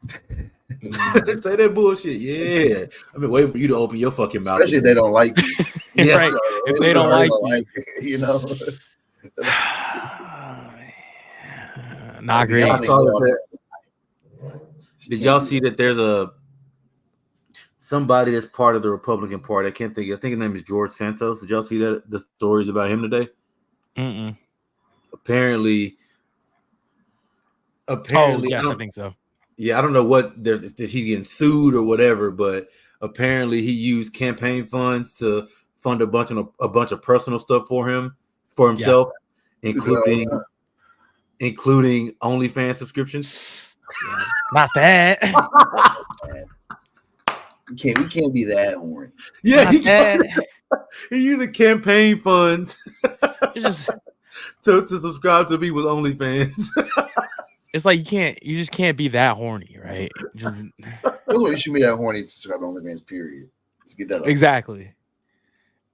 Say that bullshit. Yeah. I've been waiting for you to open your fucking mouth. Especially if they don't like you. Yeah. Right. If they don't like you. You know. Not great. Did y'all see that there's somebody that's part of the Republican Party? I think his name is George Santos. Did y'all see the stories about him today? Mm-mm. Apparently, yes, I think so. Yeah, I don't know if he's getting sued or whatever, but apparently he used campaign funds to fund a bunch of personal stuff for himself, including OnlyFans subscriptions. Yeah. Not that. We can't be that horny. Yeah, he used campaign funds just to subscribe to people's OnlyFans. It's like you just can't be that horny, right? Just that's why you should be that horny to subscribe to OnlyFans. Period. Let's get that off. Exactly.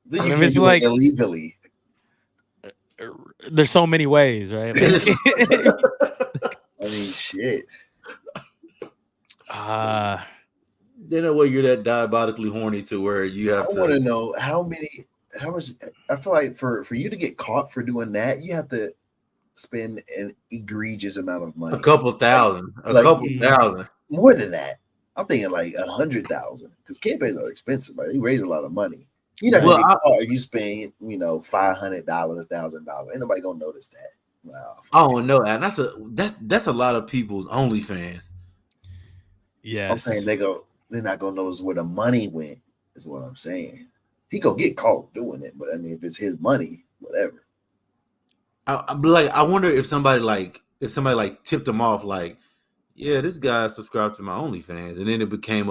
Then you can do it illegally. There's so many ways, right? I mean, shit. They know where you're that diabolically horny to where you have I want to know how much. I feel like for you to get caught for doing that, you have to spend an egregious amount of money. A couple thousand. More than that. I'm thinking like 100,000 because campaigns are expensive, right? They raise a lot of money. You're not gonna get caught if you spend, $500, $1,000. Ain't nobody gonna notice that. Wow. I don't know, and that's a lot of people's OnlyFans. Yes. I'm saying they're not gonna notice where the money went, is what I'm saying. He gonna get caught doing it, but I mean if it's his money, whatever. I wonder if somebody tipped him off, like, yeah, this guy subscribed to my OnlyFans, and then it became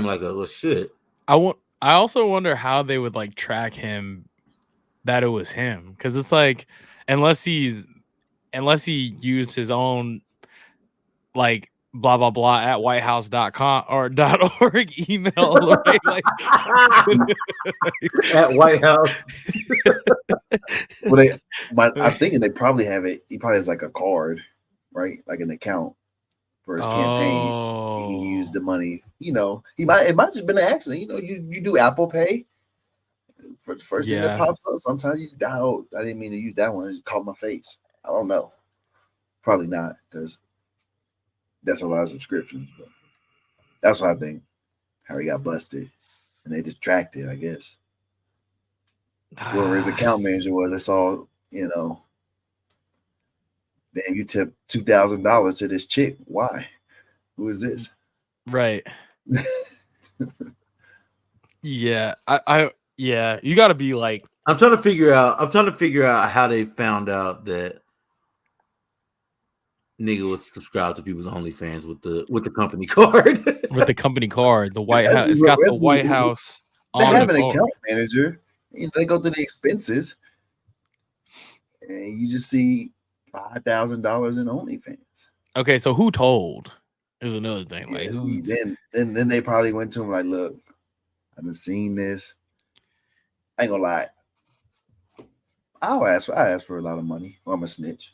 like shit. I also wonder how they would like track him that it was him, because it's like unless he used his own like blah blah blah at whitehouse.com or .org email, right? Like, at White House. Well, I'm thinking they probably have it. He probably has like a card, right? Like an account for his campaign. He used the money. It might just been an accident. You do Apple Pay for the first thing that pops up. Sometimes you dial. I didn't mean to use that one. It just caught my face. I don't know. Probably not, because that's a lot of subscriptions. But that's what I think. How he got busted, and they distracted, I guess. Whoever his account manager was, they saw, damn, you tipped $2,000 to this chick. Why? Who is this? Right. Yeah. You got to be like. I'm trying to figure out how they found out that nigga was subscribed to people's OnlyFans with the company card. With the company card, the White House. It's got the White House. They have an account manager. They go through the expenses, and you just see $5,000 in OnlyFans. Okay, so who told is another thing. Like, then they probably went to him like, "Look, I've been seeing this. I ain't gonna lie. I ask for a lot of money. Or I'm a snitch.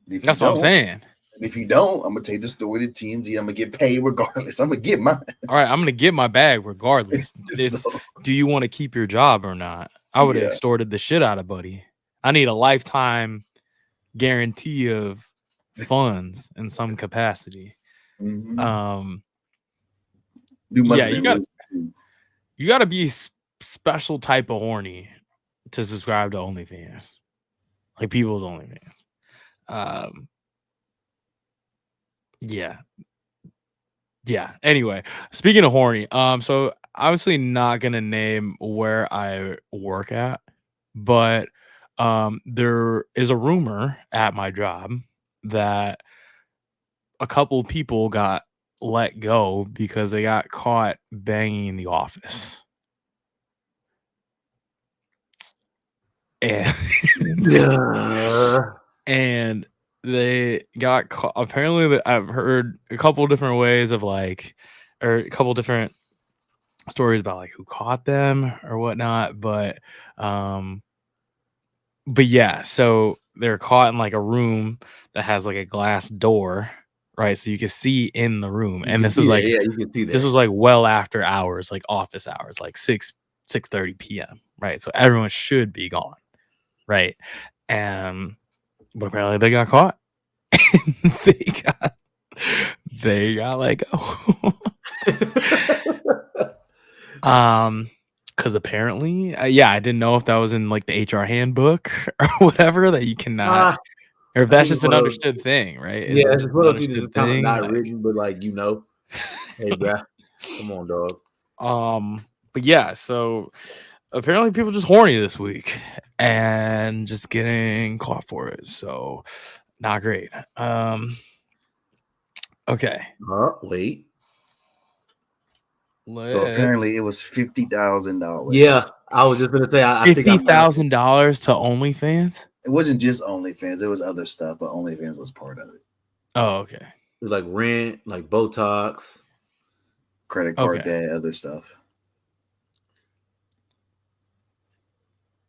That's what I'm saying. If you don't, I'm gonna take the story to TMZ. I'm gonna get paid regardless. I'm gonna get mine. All right, I'm gonna get my bag regardless. Do you want to keep your job or not? I would have extorted the shit out of Buddy. I need a lifetime guarantee of funds in some capacity. Mm-hmm. You gotta be a special type of horny to subscribe to OnlyFans, like people's OnlyFans. Yeah. Anyway, speaking of horny, so obviously not gonna name where I work at, but there is a rumor at my job that a couple people got let go because they got caught banging in the office. And they got caught. Apparently, I've heard a couple different ways of like, or a couple different stories about like who caught them or whatnot. But yeah, so they're caught in like a room that has like a glass door, right? So you can see in the room, and this is like, yeah, you can see that. this was like well after hours, like office hours, like 6:30 p.m. Right, so everyone should be gone, right? And but apparently they got caught. they got let go. Because apparently, yeah, I didn't know if that was in like the HR handbook or whatever that you cannot, or if that's just an understood thing, right? Yeah, it's just one of these is kind of thing, not like, written, but like hey, bruh, come on, dog. But yeah, so apparently people just horny this week and just getting caught for it. So not great. Okay. Wait. So apparently it was $50,000. Yeah, I was just gonna say I think $50,000 to OnlyFans. It wasn't just OnlyFans; it was other stuff, but OnlyFans was part of it. Oh, okay. It was like rent, like Botox, credit card debt, other stuff.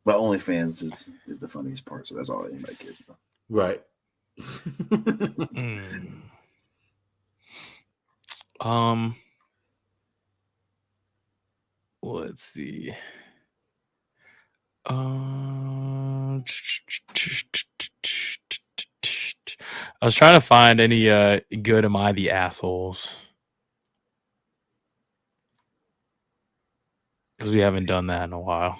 But OnlyFans is the funniest part, so that's all anybody cares about. Right. Let's see. I was trying to find any good Am I the Assholes? Because we haven't done that in a while.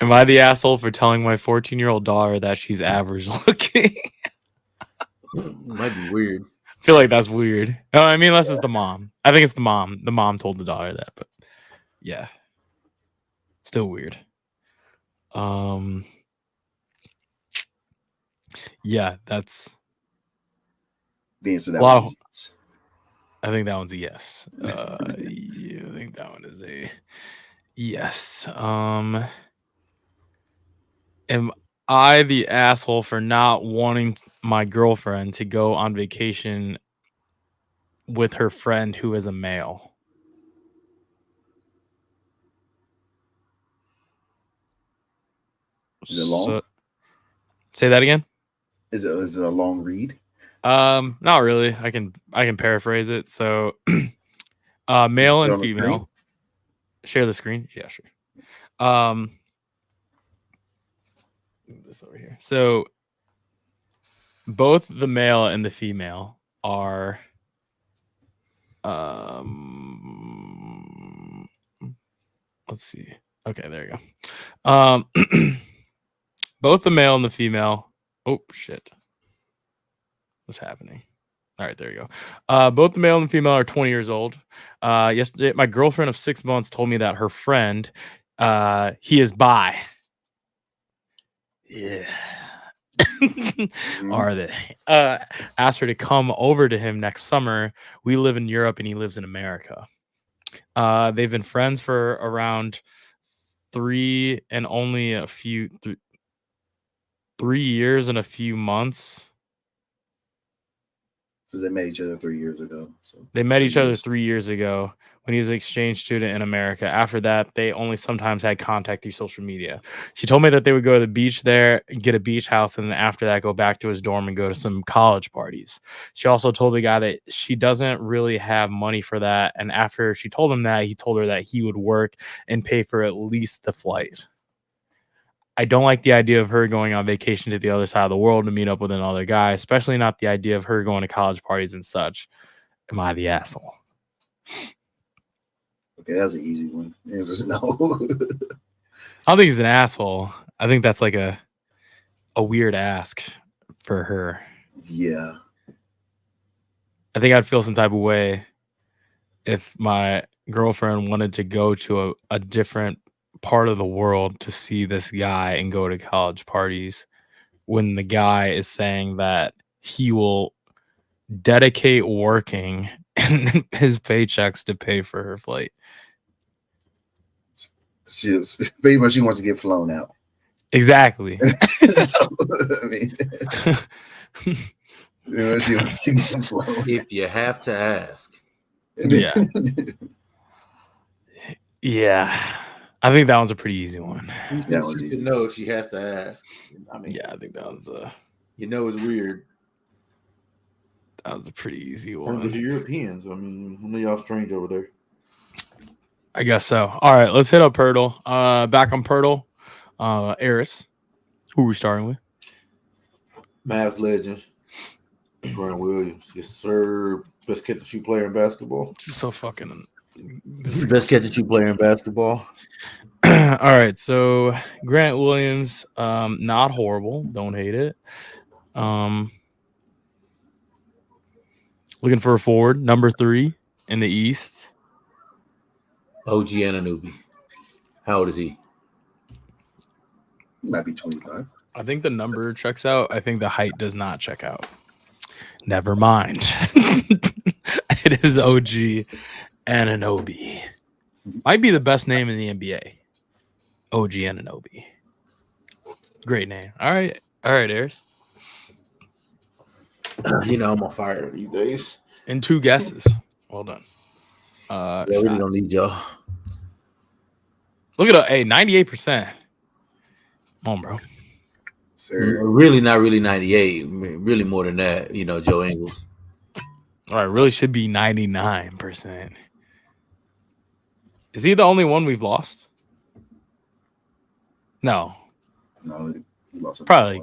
Am I the asshole for telling my 14-year-old daughter that she's average looking? Might be weird. I feel like that's weird. No, I mean, unless it's the mom. I think it's the mom. The mom told the daughter that, but yeah, still weird. Yeah, that's the answer. That one is I think that one's a yes. Yeah, I think that one is a yes. Am I the asshole for not wanting my girlfriend to go on vacation with her friend who is a male? Is it long? Say that again. Is it a long read? Not really. I can paraphrase it. So, male and female. Share the screen. Yeah, sure. This over here. So, both the male and the female are let's see. Okay, there you go. Both the male and the female. Oh shit. What's happening? All right, there you go. Both the male and the female are 20 years old. Yesterday, my girlfriend of 6 months told me that her friend, he is bi. Yeah. Are they? Asked her to come over to him next summer. We live in Europe and he lives in America. They've been friends for around 3 years and a few months. Because they met each other 3 years ago. So they met each other 3 years ago when he was an exchange student in America. After that, they only sometimes had contact through social media. She told me that they would go to the beach there, get a beach house, and then after that, go back to his dorm and go to some college parties. She also told the guy that she doesn't really have money for that. And after she told him that, he told her that he would work and pay for at least the flight. I don't like the idea of her going on vacation to the other side of the world to meet up with another guy, especially not the idea of her going to college parties and such. Am I the asshole? Okay, that was an easy one. The answer is no. I don't think he's an asshole. I think that's like a weird ask for her. Yeah. I think I'd feel some type of way if my girlfriend wanted to go to a different part of the world to see this guy and go to college parties when the guy is saying that he will dedicate working his paychecks to pay for her flight. She's pretty much she wants to get flown out. Exactly. So, I mean, she gets flown. If you have to ask. Yeah. Yeah. I think that one's a pretty easy one. She should know if she has to ask. I mean, yeah, I think that one's it's weird. That was a pretty easy one. The Europeans. I mean, I know y'all strange over there. I guess so. All right, let's hit up Pirtle. Back on Pirtle. Eris. Who are we starting with? Mavs legend. Grant Williams. Yes, sir. Best catch and shoot player in basketball. Just so fucking best catch and shoot player in basketball. All right, so Grant Williams, not horrible. Don't hate it. Looking for a forward, number 3 in the East. OG Anunoby. How old is he? He might be 25. I think the number checks out. I think the height does not check out. Never mind. It is OG Anunoby. Might be the best name in the NBA. OG Anunoby. Great name. All right, Eris. I'm on fire these days. And 2 guesses. Well done. Yeah, we really don't need y'all. Look at that. Hey, 98%. Come on, bro. Sir. Really not really 98. Really more than that. Joe Ingles. All right, really should be 99%. Is he the only one we've lost? No. No, he lost. Probably.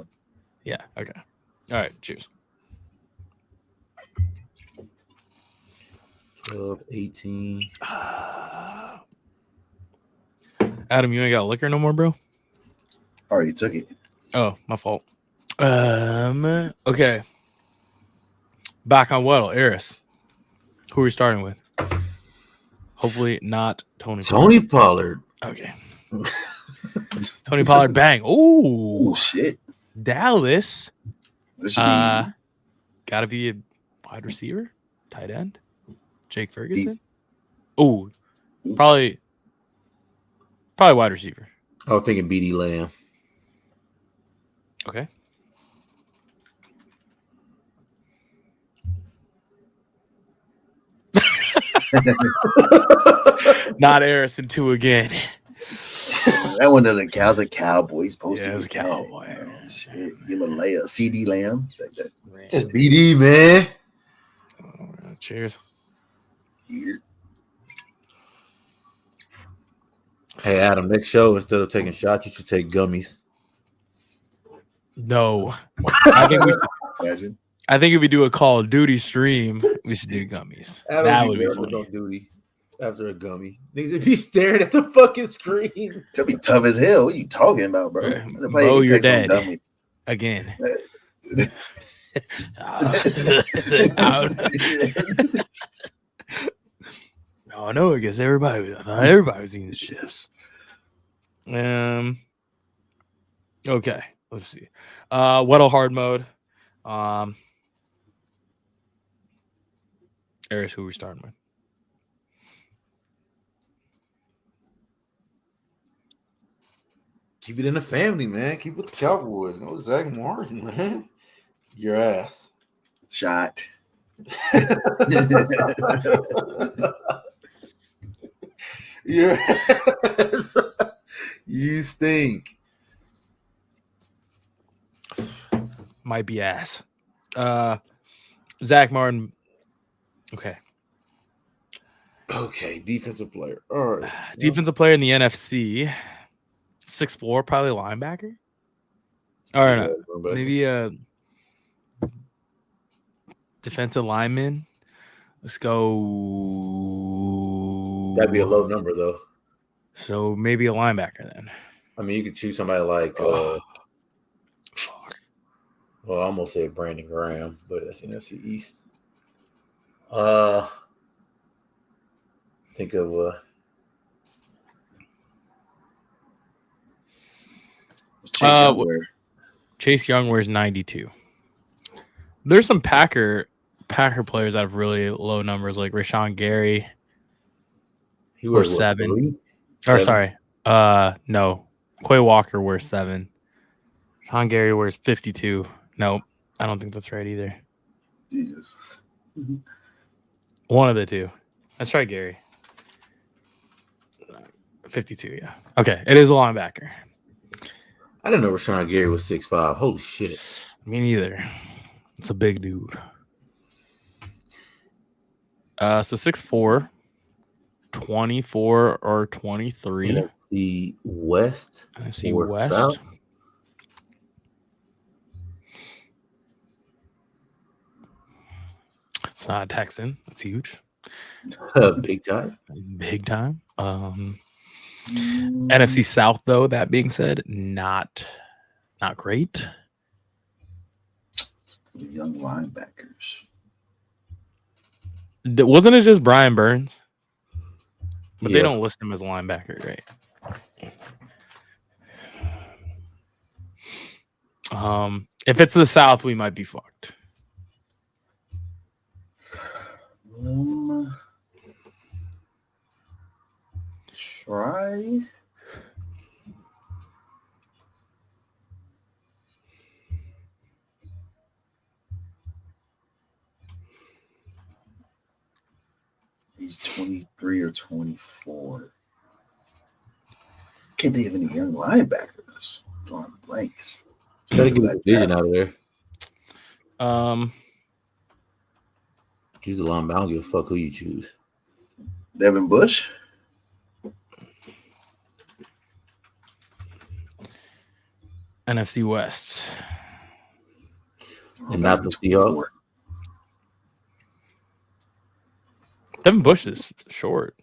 Yeah. Okay. All right. Cheers. 12, 18. Adam, you ain't got liquor no more, bro? Already took it. Oh, my fault. Okay. Back on Weddle, Eris. Who are we starting with? Hopefully not Tony Pollard. Okay. Tony Pollard, bang. Oh shit. Dallas. This should be gotta be a wide receiver, tight end. Jake Ferguson. Oh, probably wide receiver. I was thinking BD Lamb. Okay. Not Eris in 2 again. That one doesn't count. It's a Cowboy. He's supposed to be a Cowboy. Oh, shit. Give him a layup. CD Lamb. It's BD, man. Cheers. Here. Hey, Adam, next show, instead of taking shots, you should take gummies. No. I think Imagine. I think if we do a Call of Duty stream, we should do gummies. That would be funny. On duty after a gummy. Niggas would be staring at the fucking screen. It'll be tough as hell. What are you talking about, bro? Bro, you're dead. Again. Oh no, I guess everybody was eating the chips. Okay, let's see. Weddle hard mode. Eris, who are we starting with? Keep it in the family, man. Keep it with the Cowboys. No Zach Martin, man. Your ass. Shot. Your ass. You stink. Might be ass. Zach Martin. Okay. Okay, defensive player. All right. Defensive player in the NFC. 6'4", probably linebacker. All right, maybe a defensive lineman. Let's go. That'd be a low number, though. So maybe a linebacker then. I mean, you could choose somebody like. Well, I almost said Brandon Graham, but that's NFC East. Think of Chase Young wears 92. There's some Packer players that have really low numbers, like Rashawn Gary. he or wears 7. What, 3? Or sorry, No. Quay Walker wears 7. Sean Gary wears 52. Nope. I don't think that's right either. Jesus. One of the two. Let's try Gary. 52, yeah. Okay, it is a linebacker. I didn't know Rashawn Gary was 6'5". Holy shit. Me neither. It's a big dude. So 6'4", 24 or 23. NFC West. NFC or West. South? It's not a Texan. That's huge. Big time. Big time. NFC South, though, that being said, not great. Young linebackers. Wasn't it just Brian Burns? But Yeah. they don't list him as a linebacker, right? If it's the South, we might be fucked. Try. He's 23 or 24. Can't think of any young linebackers. Drawing blanks. Try to get a division out of there. Choose a linebacker. I don't give a fuck who you choose. Devin Bush. NFC West. And not the Seahawks. Devin Bush is short.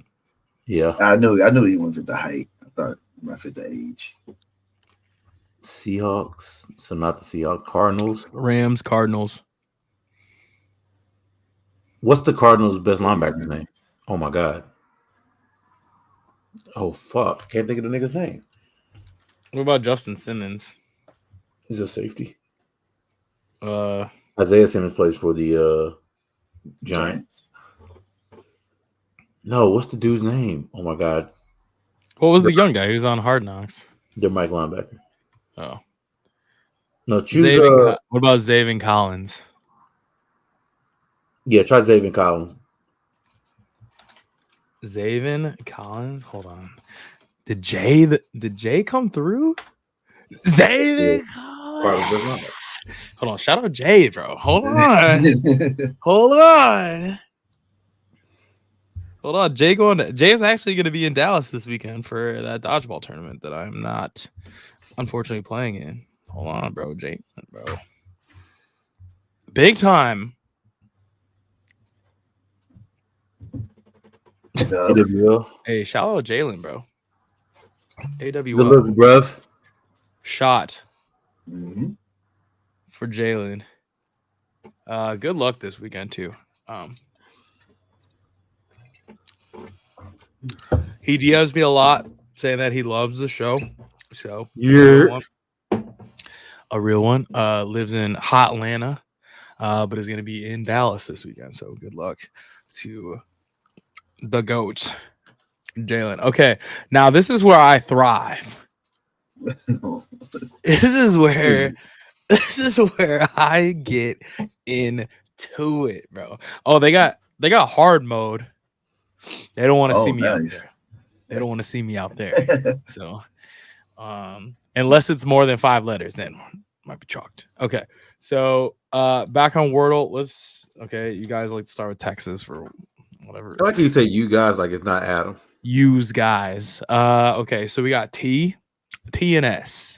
Yeah. I knew he wouldn't fit the height. I thought he might fit the age. Seahawks. So not the Seahawks. Cardinals. Rams, Cardinals. What's the Cardinals' best linebacker's name? Oh my god. Oh fuck. Can't think of the nigga's name. What about Justin Simmons? He's a safety. Uh, Isaiah Simmons plays for the Giants. No, what's the dude's name? Oh my god. what was the young guy who was on Hard Knocks? They're Mike linebacker. Oh, No, choose what about Zaven Collins? yeah, try Zaven Collins. Zaven Collins. Hold on. Did Jay come through? Zaven Collins. Hold on. Shout out Jay, bro. Hold on. Hold on. Hold on. Jay is actually going to be in Dallas this weekend for that dodgeball tournament that I'm not, unfortunately, playing in. Hold on, bro. Jay, bro. Big time. AWL. Hey, shout out Jalen, bro. AWL. Good look, bruv. Shot Mm-hmm. for Jalen. Good luck this weekend too. He DMs me a lot saying that he loves the show. So Yeah. a real one. Lives in hot Atlanta, but is going to be in Dallas this weekend. So good luck to the GOAT, Jalen. Okay, now this is where I thrive. This is where I get into it, bro. Oh, they got hard mode. They don't want to see me out there. They don't want to see me out there. So, unless it's more than 5 letters, then might be chalked. Okay. So, back on Wordle. Okay, you guys like to start with Texas for whatever. I like you say you guys like it's not Adam. Use guys. Okay, so we got T and S.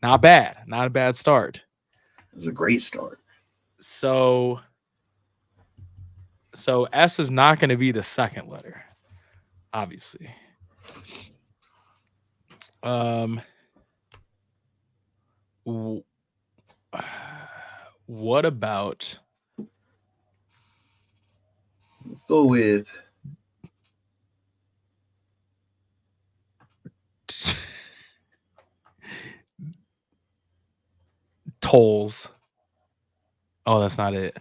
Not bad. Not a bad start. It's a great start. So S is not going to be the second letter, obviously. What about? Let's go with Tolls. Oh, that's not it.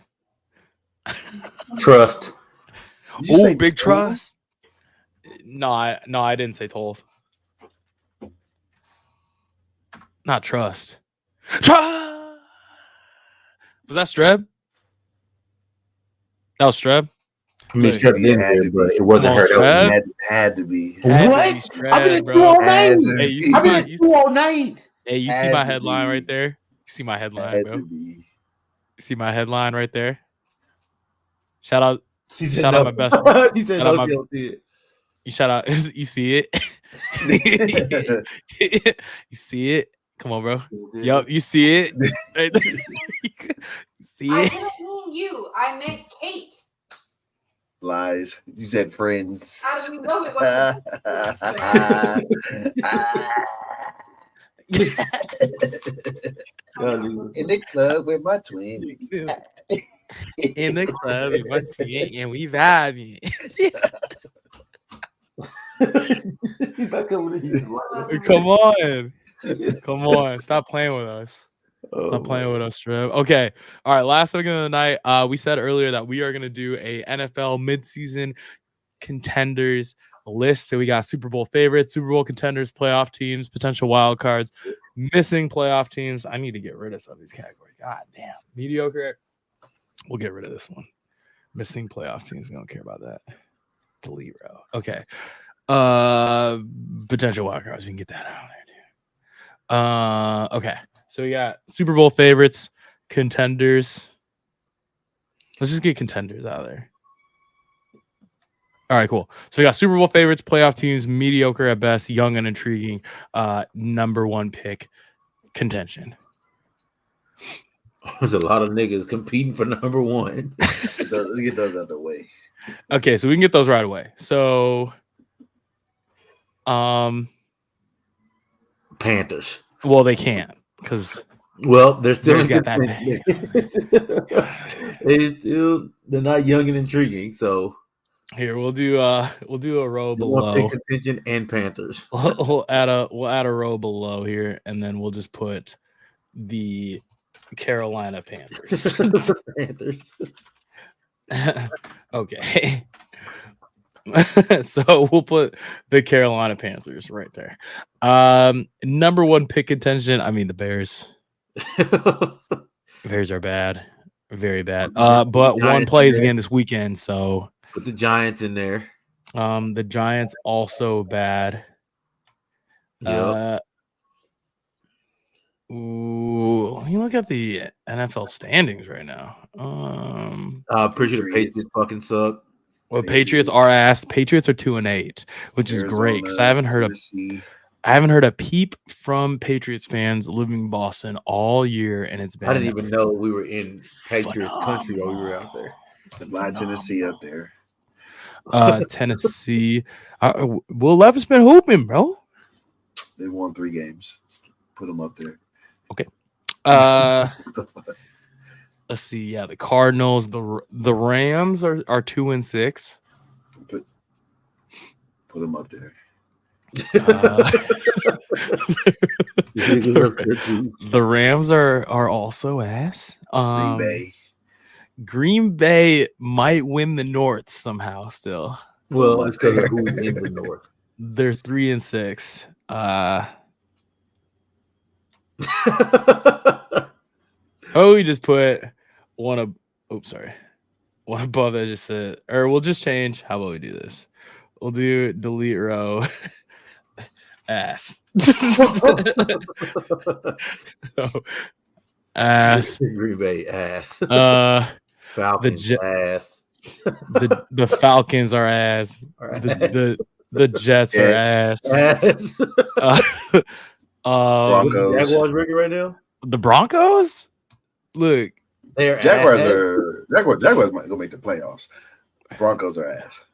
Trust. Oh, big trust. No, I didn't say tolls. Not trust. Trust. Was that Streb? That was Streb. I mean, Look, Streb in had there, to but be. it wasn't Come on, her. That was Streb. me. Had to be. Had to What? be Streb, I've been at bro. 2 all Had night. to Hey, be. you see I've been my at 2 all night. hey, you see Had my to headline be. right there? You see my headline, Had bro? to You be. see my headline right there? Shout out, She said shout no. out my best friend. She said Shout no. out my She don't see it. you shout out you see it. You see it? Come on, bro. Yup, you see it. You see I it? didn't mean you. I meant Kate. Lies. You said friends. How do we know it wasn't? In the club with my twin. In the club with my twin and we vibing. Come on. Come on. Stop playing with us. Stop playing with us, Trev. Okay. All right. Last thing of the night. We said earlier that we are going to do a NFL mid-season contenders list. So we got Super Bowl favorites, Super Bowl contenders, playoff teams, potential wild cards, missing playoff teams. I need to get rid of some of these categories. God damn. Mediocre. We'll get rid of this one. Missing playoff teams. We don't care about that. Delete row. Okay. Potential wild cards. We can get that out there, dude. Okay. So we got Super Bowl favorites, contenders. Let's just get contenders out of there. All right, cool. So we got Super Bowl favorites, playoff teams, mediocre at best, young and intriguing, number one pick, contention. There's a lot of niggas competing for number one. Let's get those out of the way. Okay, so we can get those right away. So, Panthers. well, they can't because Well, they're still in got that they're not young and intriguing. So here we'll do a row below. pick contention and Panthers. We'll add a row below here, and then we'll just put the Carolina Panthers. Panthers. Okay. So we'll put the Carolina Panthers right there. Number one pick contention. I mean, the Bears. Bears are bad, very bad. But one plays again this weekend, so put the Giants in there. The Giants also bad. Yep. Ooh, let me look at the NFL standings right now. Pretty sure the Patriots fucking suck. Well, Patriots are ass. Patriots are 2-8, which is great because I haven't heard a peep from Patriots fans living in Boston all year, and it's been. I didn't even know we were in Patriots country while we were out there. Fly Tennessee up there. Tennessee. Will Levis been hooping, bro? They won 3 games. Put them up there. Okay. What the fuck? Let's see. Yeah, the Cardinals, the Rams are 2-6. Put them up there. The Rams are also ass. Green Bay. Green Bay might win the North somehow. Still, Well, it's because of who's in the North. They're 3-6. Oh, we just put one of. Oops, sorry. One above that just said, or we'll just change. How about we do this? We'll do delete row. Ass. So, ass. Green Bay ass. Falcons ass. The Falcons are ass. The Jets are ass. Broncos. Jaguars record right now. The Broncos. Look, they're Jaguars ass. Jaguars might go make the playoffs. Broncos are ass.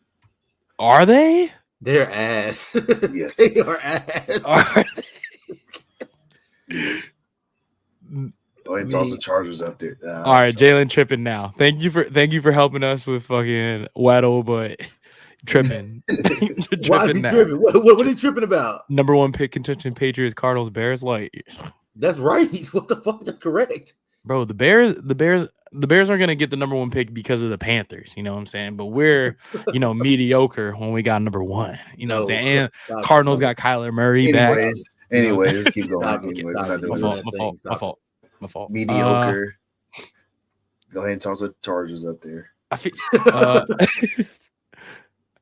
Are they? They're ass. Yes. They are ass. Are Oh, and toss the Chargers up there. All right, Jalen tripping now. Thank you for helping us with fucking Waddle, but tripping. Why is he tripping? What are you tripping about? Number one pick contention: Patriots, Cardinals, Bears. Like, that's right. What the fuck? That's correct, bro. The Bears aren't gonna get the number one pick because of the Panthers. You know what I'm saying? But we're mediocre when we got number one. You know what I'm saying? And Cardinals got Kyler Murray back. Anyway, let's keep going. Stop, Anyway, stop, we're not doing stop. this. My fault. Mediocre. Go ahead and toss the Chargers up there. I feel,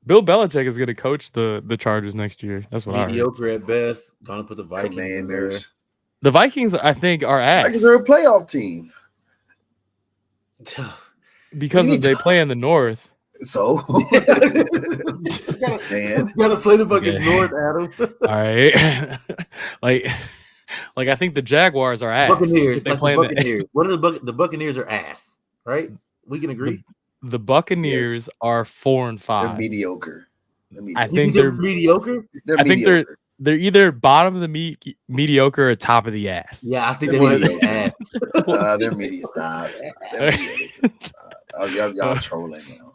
Bill Belichick is going to coach the Chargers next year. That's what Mediocre at best. Gonna put the Vikings Commanders. The Vikings, I think, are ass. Vikings are a playoff team. Because they play in the North. So, man, You gotta play the fucking North, Adam. All right. like I think the Jaguars are ass. Buccaneers. They Like play the in the, Buccaneers. What are the Buccaneers are ass, right? We can agree. the Buccaneers are 4 and 5. they're mediocre. I You think they're mediocre. They're I think mediocre. they're either bottom of the mediocre or top of the ass. Yeah, I think They're they're mediocre. ass. They're mediocre. Stop. They're mediocre. Y'all trolling now.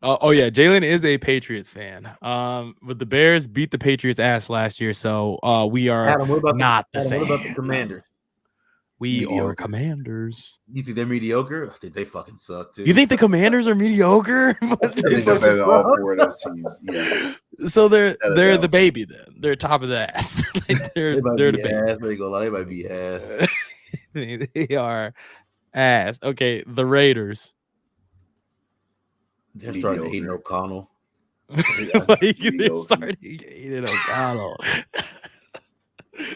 Oh yeah, Jalen is a Patriots fan. But the Bears beat the Patriots ass last year, so we are Adam, what about not the Adam, same. what about the Commanders? We Mediocre. are Commanders. You think they're mediocre? I think they fucking suck too. You think the Commanders are mediocre? I think they're better than all four of those teams. Yeah. So they're doubt. the baby then. They're top of the ass. they might they're be the baby. ass? They go lie. They might be ass. They are ass. Okay, the Raiders. They're starting to hate Mediocre. O'Connell. Like, they're Mediocre. starting to hate O'Connell.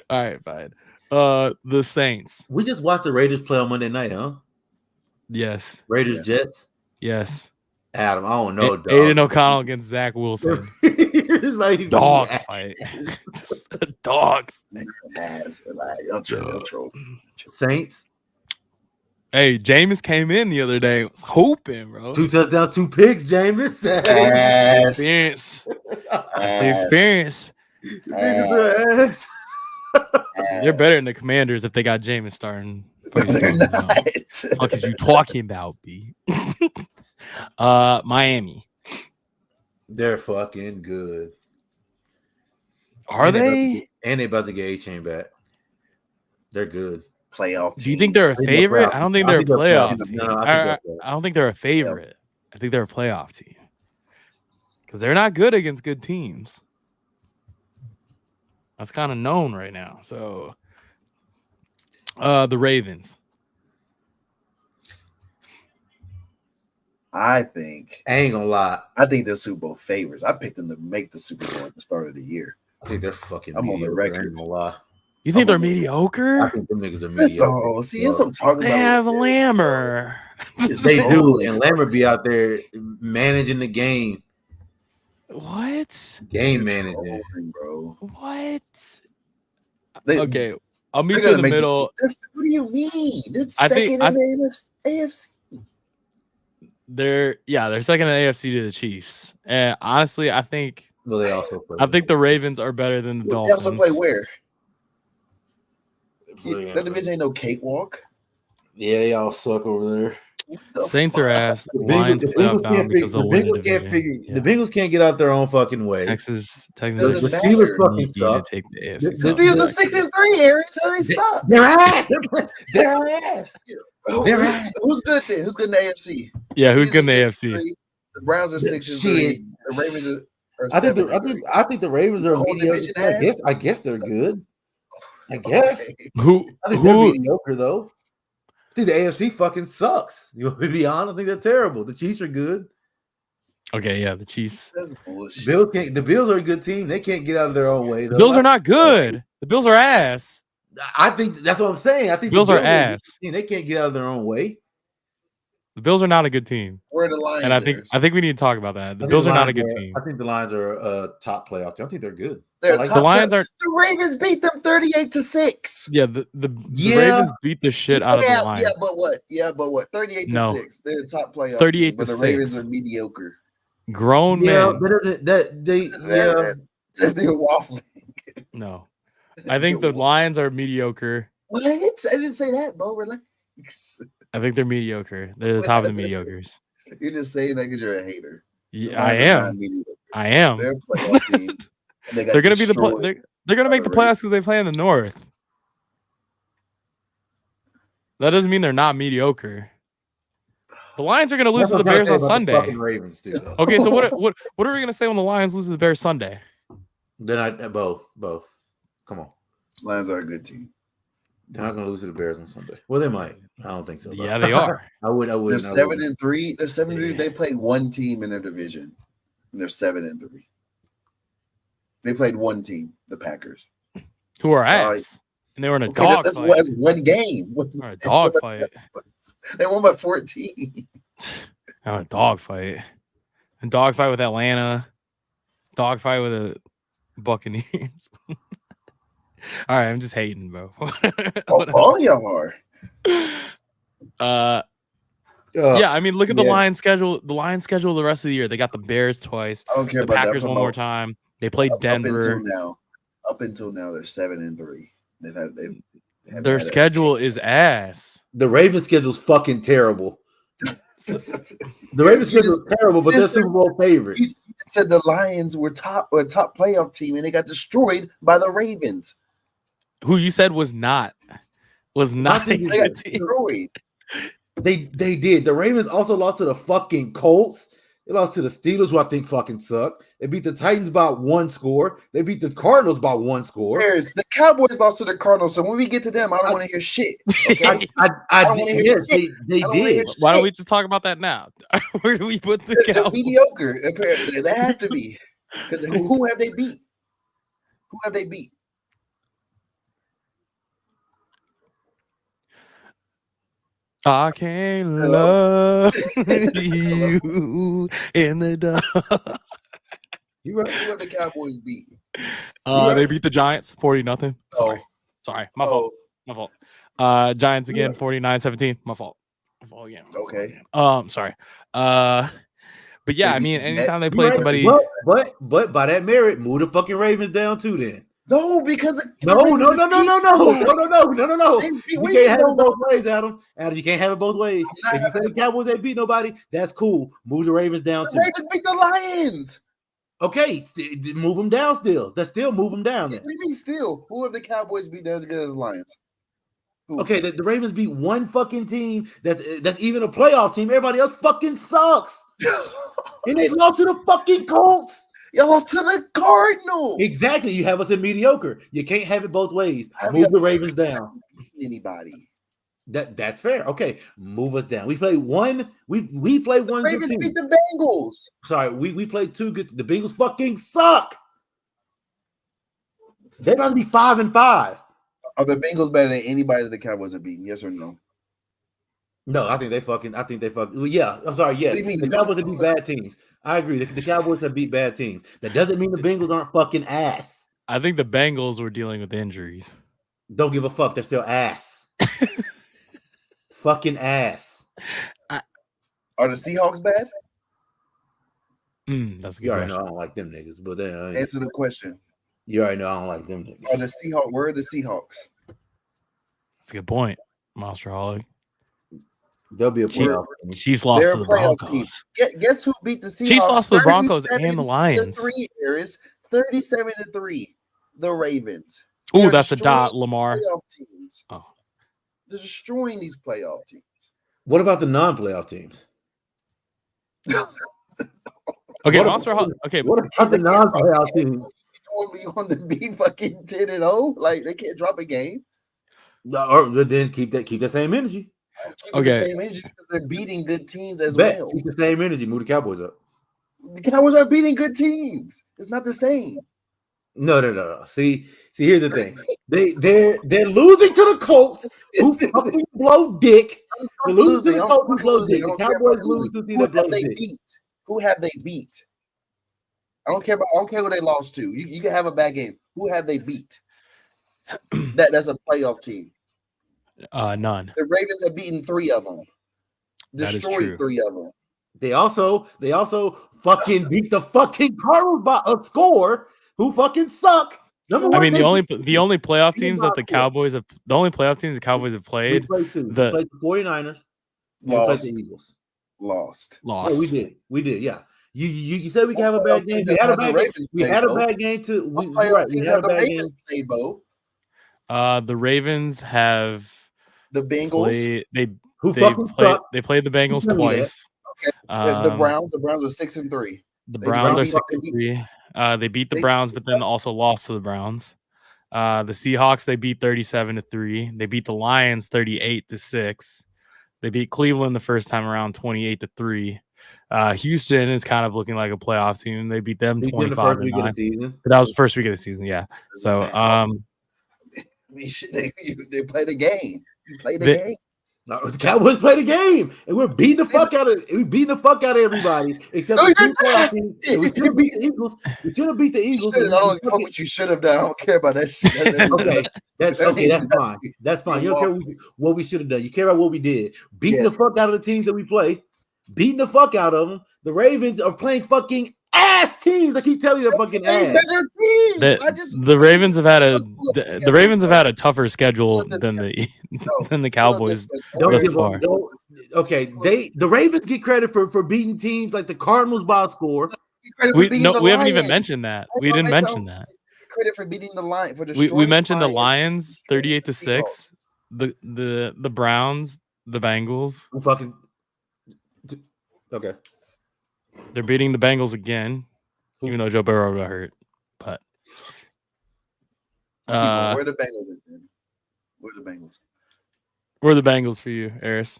All right, fine. The Saints. We just watched the Raiders play on Monday night, huh? Yes. Raiders Yeah. Jets. Yes. Adam, I don't know. Dog. Aiden O'Connell against Zach Wilson. This might be Dog ass. fight. Just a dog. Ass, relax. Y'all troll. Saints. Hey, Jameis came in the other day. Was hoping, bro. 2 touchdowns, 2 picks, James. Ass. Experience. That's the experience. Ass. They're better than the Commanders if they got Jameis starting. Fuck is They're you talking about? not. Fuck is you talking about, B? Miami. They're fucking good. Are And they? And they about to get A-Chain back. They're good. Playoff team. Do you think they're a I think favorite? playoff- I don't think I they're a think they're playoff playoff. team. No, I think they're playoff. I don't think they're a favorite. I think they're a playoff team because they're not good against good teams. That's kind of known right now. So, the Ravens. I think ain't gonna lie. they're Super Bowl favorites. I picked them to make the Super Bowl at the start of the year. I think they're fucking I'm on the mediocre. record. I ain't gonna lie. You think they're I'm- I mediocre? think them niggas are That's mediocre. all. See, that's what I'm talking They about. have Lammer. They do, and Lambert be out there managing the game. What? Game managing. Trolling, bro. What? They- Okay, I'll they're meet you gonna in the make middle. What do you mean? They're I second think- in the AFC. They're second in the AFC to the Chiefs. And honestly, I think Well, they also play. the Ravens are better than the They Dolphins. also play where? Yeah, That division ain't no cakewalk. they all suck over there. What the Saints are fuck? ass. The Lions Bengals, playoff bound because they'll win the division. the Bengals can't get out their own fucking way. Texas Doesn't The matter. Steelers fucking need you to suck. take the AFC. The The Steelers are 6-3, Aaron. So they suck. They're ass. They're ass. They're ass. Who's good then? Who's good in the AFC? Yeah, who's Steelers good in the are AFC? 6-3. The Browns are 6-3. Shit. The Ravens are I think 7-3. I think the Ravens are The whole mediocre. division I guess they're good. I guess. Okay. Who I think they're who mediocre though. I think the AFC fucking sucks. You want me to be honest? I think they're terrible. The Chiefs are good. Okay, yeah, the Chiefs. That's bullshit. The Bills are a good team. They can't get out of their own way. The Bills are not good. The Bills are ass. I think that's what I'm saying. I think Bills the are a good ass. team. They can't get out of their own way. The Bills are not a good team. Where are the Lions? And I think we need to talk about that. The Bills are not a good team. I think the Lions are a top playoff team. I think they're good. They're I like top The Lions ten. are The Ravens beat them 38-6. yeah, the Yeah. Ravens beat the shit out of the Lions. Yeah, but what? 38-6. No. They're a top playoff. 38 team, but to the Ravens 6. are mediocre. Grown Yeah, men. but They're waffling. No. I think the Lions are mediocre. What? I didn't say that, bro. Relax. I think they're mediocre. They're the top of the mediocres. You're just saying that because you're a hater. The Yeah, I Lions are am. not mediocre. I am. They're a playoff team. and they got They're gonna be destroyed. they're gonna make the by the playoffs because they play in the North. That doesn't mean they're not mediocre. The Lions are gonna lose to the Bears on Sunday. Ravens too. Though. Okay, so what are we gonna say when the Lions lose to the Bears Sunday? Then both. Come on. Lions are a good team. They're not going to lose to the Bears on Sunday. Well, they might. I don't think so. Yeah, they are. I would. They're 7-3. They're 7-3. They played one team in their division, and they're 7-3. They played one team, the Packers, who are ass, and they were in a dog that's fight. one game. A dog fight. They won by 14. A dog fight. A dog fight with Atlanta. Dog fight with the Buccaneers. All right, I'm just hating, bro. All y'all are. Yeah, I mean, look at the Lions schedule. The Lions schedule the rest of the year. They got the Bears twice. I don't care the about Packers that. one more time. They played Denver. Up until now, they're 7-3. Their schedule is ass. The Ravens schedule's fucking terrible. The Ravens schedule is terrible, but they're Super Bowl favorites. You said the Lions were top playoff team, and they got destroyed by the Ravens. Who you said was not They got destroyed. They did. The Ravens also lost to the fucking Colts. They lost to the Steelers, who I think fucking suck. They beat the Titans by 1 score. They beat the Cardinals by 1 score. The Cowboys lost to the Cardinals, so when we get to them, I don't want to hear shit. Okay? I don't want to hear shit. They did. Why don't we just talk about that now? Where do we put the Cowboys? They're mediocre, apparently. They have to be. Because who have they beat? Who have they beat? I can't love you in the dark. You right? Who have the Cowboys beat? They beat the Giants 40-0. Sorry, my fault. Giants again 49-17. My fault again. Okay. Sorry. But yeah, I mean, anytime they play somebody, but by that merit, move the fucking Ravens down too. Then no, because no. You can't have it both ways, Adam. You can't have it both ways. If you say the Cowboys ain't beat nobody, that's cool. Move the Ravens down too. The Ravens beat the Lions. Okay, move them down still. That's still move them down there. Still, who have the Cowboys beat that as good as the Lions? Who? Okay, the Ravens beat one fucking team that's even a playoff team. Everybody else fucking sucks. And they lost to the fucking Colts. You lost to the Cardinals. Exactly. You have us in mediocre. You can't have it both ways. Move the Ravens down. Anybody. That's fair. Okay, move us down. We played one. We played one. The Ravens beat the Bengals. Sorry, we played 2 good. The Bengals fucking suck. They're about to be 5-5. Are the Bengals better than anybody that the Cowboys have beaten? Yes or no? No, I think they fucking. Well, yeah, I'm sorry. Yes, the Cowboys have beat bad teams. I agree. The Cowboys have beat bad teams. That doesn't mean the Bengals aren't fucking ass. I think the Bengals were dealing with injuries. Don't give a fuck. They're still ass. Fucking ass. Are the Seahawks bad? That's a good question. You already know I don't like them niggas, but then answer the question. You already know I don't like them niggas. Are the Seahawks? Where are the Seahawks? That's a good point, Monsterholic. They'll be a playoff. Chiefs lost to the Broncos. Guess who beat the Seahawks? Chiefs lost to the Broncos and the Lions. 37-3. The Ravens. Ooh, that's a dot, Lamar. Teams. Oh, they're destroying these playoff teams. What about the non-playoff teams? Okay, Monsterholic. Okay, what about the non-playoff teams? You want to be fucking 10-0? Like they can't drop a game. Or then keep that same energy. Okay. The same energy because they're beating good teams as well. Keep the same energy. Move the Cowboys up. The Cowboys are beating good teams. It's not the same. No. See, here's the thing. They're losing to the Colts, who fucking blow dick. They're losing to the Colts, who blow dick. The Cowboys losing to the blow dick. Who have they beat? I don't care who they lost to. You can have a bad game. Who have they beat? That's a playoff team. None. The Ravens have beaten 3 of them. Destroyed 3 of them. They also fucking beat the fucking Cardinals by a score. Who fucking suck? I mean, the only playoff teams that the Cowboys have played. We played 2. We played the 49ers. Lost. We played the Eagles. Lost. Yeah, we did. Yeah. You said we could have a bad game. We had a bad game. We had a bad game too. We had a bad game. The Ravens have the Bengals. They played the Bengals twice. Okay. The Browns are 6-3. The Browns are 6-3. They beat the Browns, but then also lost to the Browns. The Seahawks, they beat 37-3. They beat the Lions 38-6. They beat Cleveland the first time around 28-3. Houston is kind of looking like a playoff team. They beat them 25 the first week of the season. But that was the first week of the season, yeah. So I mean, shit, they play the game. You play the game. No, the Cowboys play the game, and we're beating the fuck out of everybody except the two playoff teams. We should have beat the Eagles. We should have beat the Eagles. I don't fuck what you should have done. I don't care about that shit. Okay, that's fine. That's fine. You don't care what we should have done. You care about what we did. Beating the fuck out of the teams that we play. Beating the fuck out of them. The Ravens are playing fucking ass teams. I keep telling you, they're fucking ass. The Ravens have had a tougher schedule than the Cowboys thus far. Okay, the Ravens get credit for beating teams like the Cardinals by a score. We haven't even mentioned that. We didn't mention that. Credit for beating the Lions. We mentioned the Lions 38-6. The Browns, the Bengals. Fucking okay. They're beating the Bengals again, even though Joe Burrow got hurt. But where are the Bengals? Where are the Bengals? Where are the Bengals for you, Eris?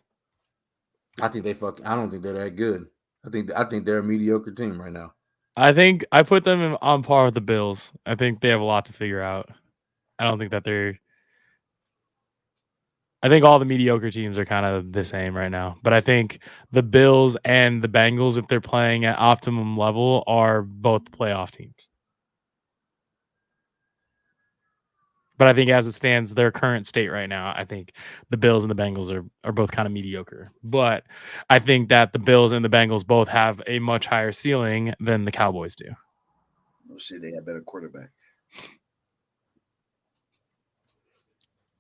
I don't think they're that good. I think they're a mediocre team right now. I think I put them on par with the Bills. I think they have a lot to figure out. I don't think that I think all the mediocre teams are kind of the same right now. But I think the Bills and the Bengals, if they're playing at optimum level, are both playoff teams. But I think as it stands, their current state right now, I think the Bills and the Bengals are both kind of mediocre. But I think that the Bills and the Bengals both have a much higher ceiling than the Cowboys do. No shit, they have better quarterback.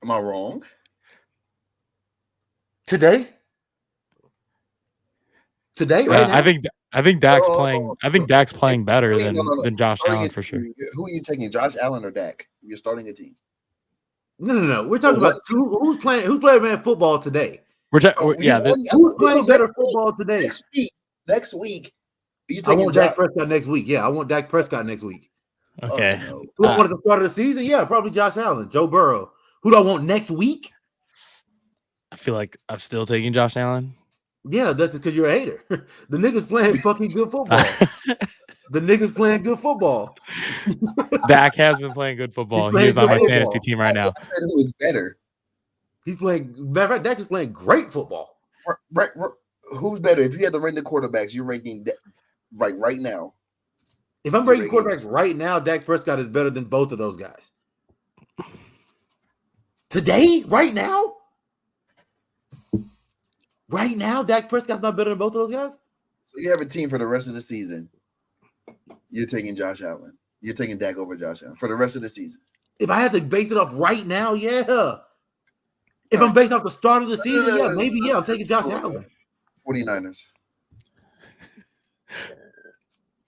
Am I wrong? Today, right now? I think Dak's playing. I think Dak's playing better than Josh Allen for sure. Who are you taking, Josh Allen or Dak? You're starting a team. No. We're talking about who's playing football today. Who's playing better football today? Next week. I want Dak Prescott next week. Yeah, I want Dak Prescott next week. Okay. Who I want at the start of the season? Yeah, probably Josh Allen, Joe Burrow. Who do I want next week? I feel like I'm still taking Josh Allen. Yeah, that's because you're a hater. The nigga's playing fucking good football. The nigga's playing good football. Dak has been playing good football. He is on my fantasy team right now. I said who is better. He's playing. Matter of fact, Dak is playing great football. Right. Who's better? If you had to rank the quarterbacks, you're ranking right now. If I'm ranking quarterbacks right now, Dak Prescott is better than both of those guys. Today, right now. Right now, Dak Prescott's not better than both of those guys? So you have a team for the rest of the season. You're taking Josh Allen. You're taking Dak over Josh Allen for the rest of the season. If I had to base it off right now, yeah. If I'm based off the start of the season, I'm taking Josh Allen. 49ers.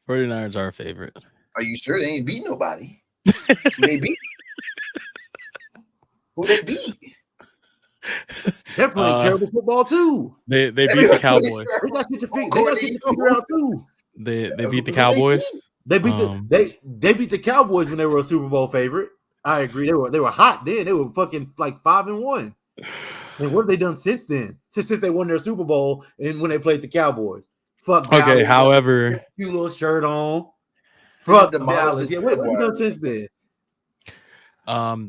49ers are a favorite. Are you sure they ain't beat nobody? Maybe. Who they beat? They're playing terrible football too. They beat the Cowboys. They got shit to figure out too. They beat the Cowboys. They beat the Cowboys when they were a Super Bowl favorite. I agree. They were hot then. They were fucking like 5-1. And what have they done since then? Since they won their Super Bowl and when they played the Cowboys. Fuck. Okay, Dallas. however, you little shirt on. Fuck the Dallas. Yeah, what have you done since then?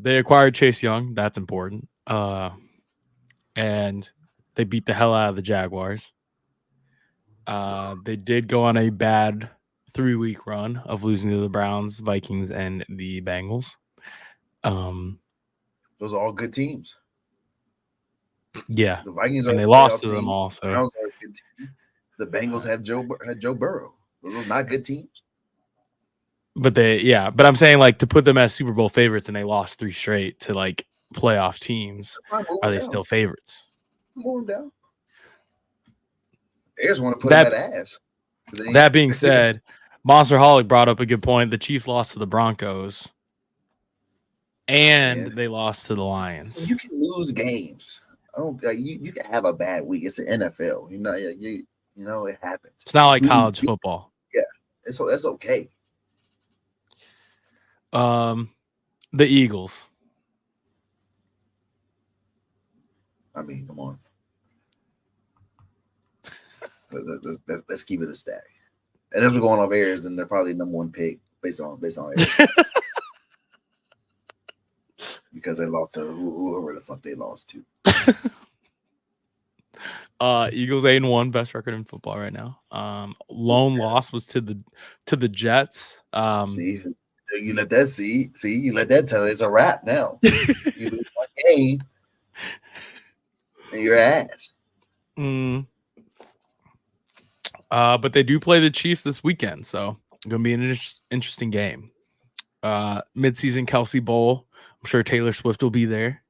They acquired Chase Young. That's important. And they beat the hell out of the Jaguars. They did go on a bad 3-week run of losing to the Browns, Vikings, and the Bengals. Those are all good teams. Yeah, the Vikings and they lost to them all. So the Bengals had Joe Burrow. Those are not good teams. But I'm saying like to put them as Super Bowl favorites and they lost 3 straight to like playoff teams. Are they still favorites? Move them down. They just want to put that ass. That being said, Monster Holic brought up a good point. The Chiefs lost to the Broncos, and they lost to the Lions. You can lose games. You can have a bad week. It's the NFL. You know it happens. It's not like college football. Yeah, that's okay. The Eagles. I mean, come on. Let's keep it a stack. And if we're going off Eris, then they're probably number one pick based on Eris. Because they lost to whoever the fuck they lost to. Eagles 8-1, best record in football right now. Lone loss was to the Jets. See, you let that you let that tell you it's a wrap now. You lose one game and you're ass. But they do play the Chiefs this weekend, so it's gonna be an interesting game. Mid-season Kelsey Bowl. I'm sure Taylor Swift will be there.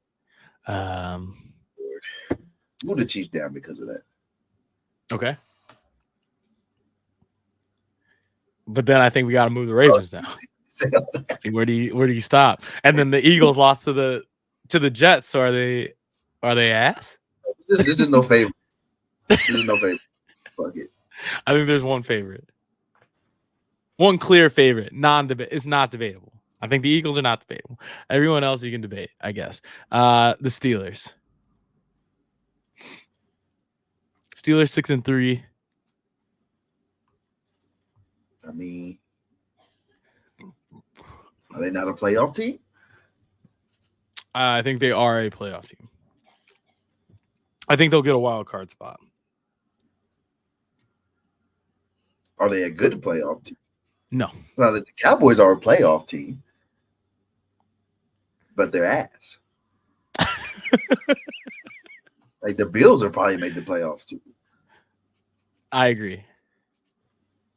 Move the Chiefs down because of that. Okay. But then I think we got to move the Ravens down. See, where do you stop? And then the Eagles lost to the Jets. So are they ass? There's just no favorite. There's no favorite. Fuck it. I think there's one favorite. One clear favorite. It's not debatable. I think the Eagles are not debatable. Everyone else you can debate, I guess. The Steelers. Steelers 6-3. I mean, are they not a playoff team? I think they are a playoff team. I think they'll get a wild card spot. Are they a good playoff team? No. Now the Cowboys are a playoff team, but they're ass. Like the Bills are probably make the playoffs too. I agree.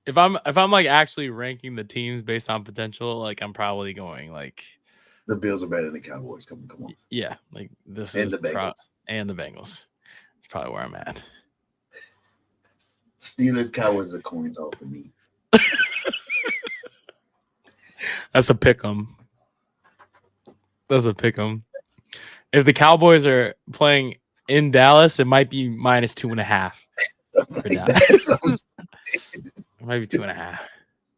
If I'm like actually ranking the teams based on potential, like I'm probably going like the Bills are better than the Cowboys. Come on. Yeah, like this and is the Bengals. And the Bengals. It's probably where I'm at. Steelers Cowboys is a coin toss for me. That's a pick 'em. That's a pick 'em. If the Cowboys are playing in Dallas, it might be -2.5. It might be 2.5.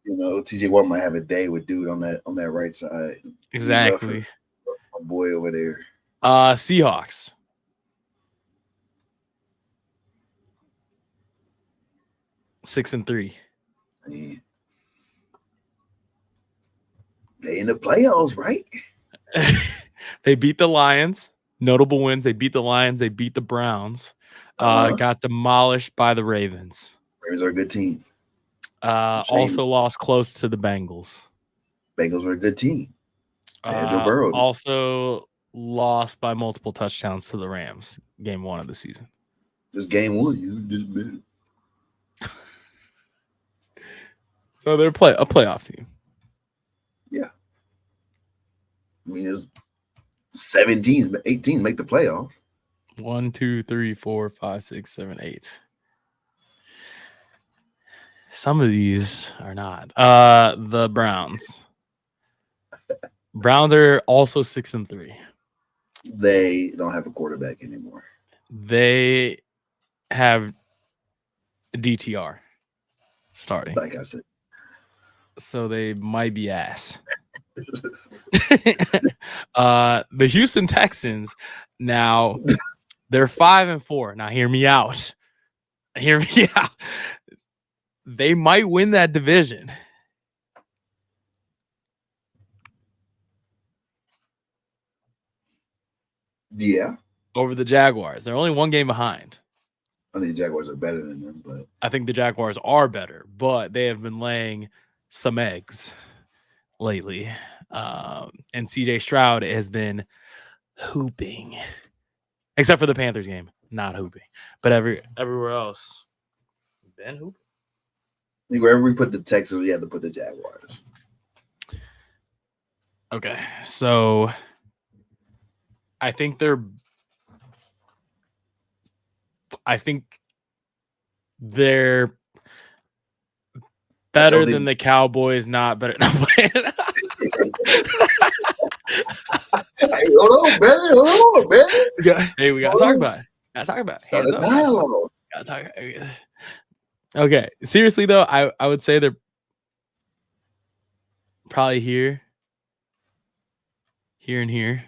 You know, TJ Watt might have a day with dude on that right side. Exactly. My boy over there. Seahawks. -6-3. Man. They in the playoffs, right? They beat the Lions. Notable wins. They beat the Lions. They beat the Browns. Got demolished by the Ravens. Ravens are a good team. Also lost close to the Bengals. Bengals are a good team. Joe Burrow. Also lost by multiple touchdowns to the Rams. Game 1 of the season. This game 1, you just been. So they're a playoff team. Yeah. I mean, there's 7 teams, but 8 teams make the playoffs. 1, 2, 3, 4, 5, 6, 7, 8. Some of these are not. The Browns. Browns are also 6-3. They don't have a quarterback anymore. They have DTR starting. Like I said. So they might be ass. The Houston Texans, now they're 5-4. Now hear me out. Hear me out. They might win that division. Yeah. Over the Jaguars. They're only 1 game behind. I think the Jaguars are better than them, but I think the Jaguars are better, but they have been laying some eggs lately. And CJ Stroud has been hooping. Except for the Panthers game. Not hooping. But everywhere else. Been hooping. I think wherever we put the Texans, we have to put the Jaguars. Okay. So I think they're better than the Cowboys, not better. No, hey, hold on, man. Hey, we got to talk about it. Start a dialogue. Okay. Seriously, though, I would say they're probably here. here and here.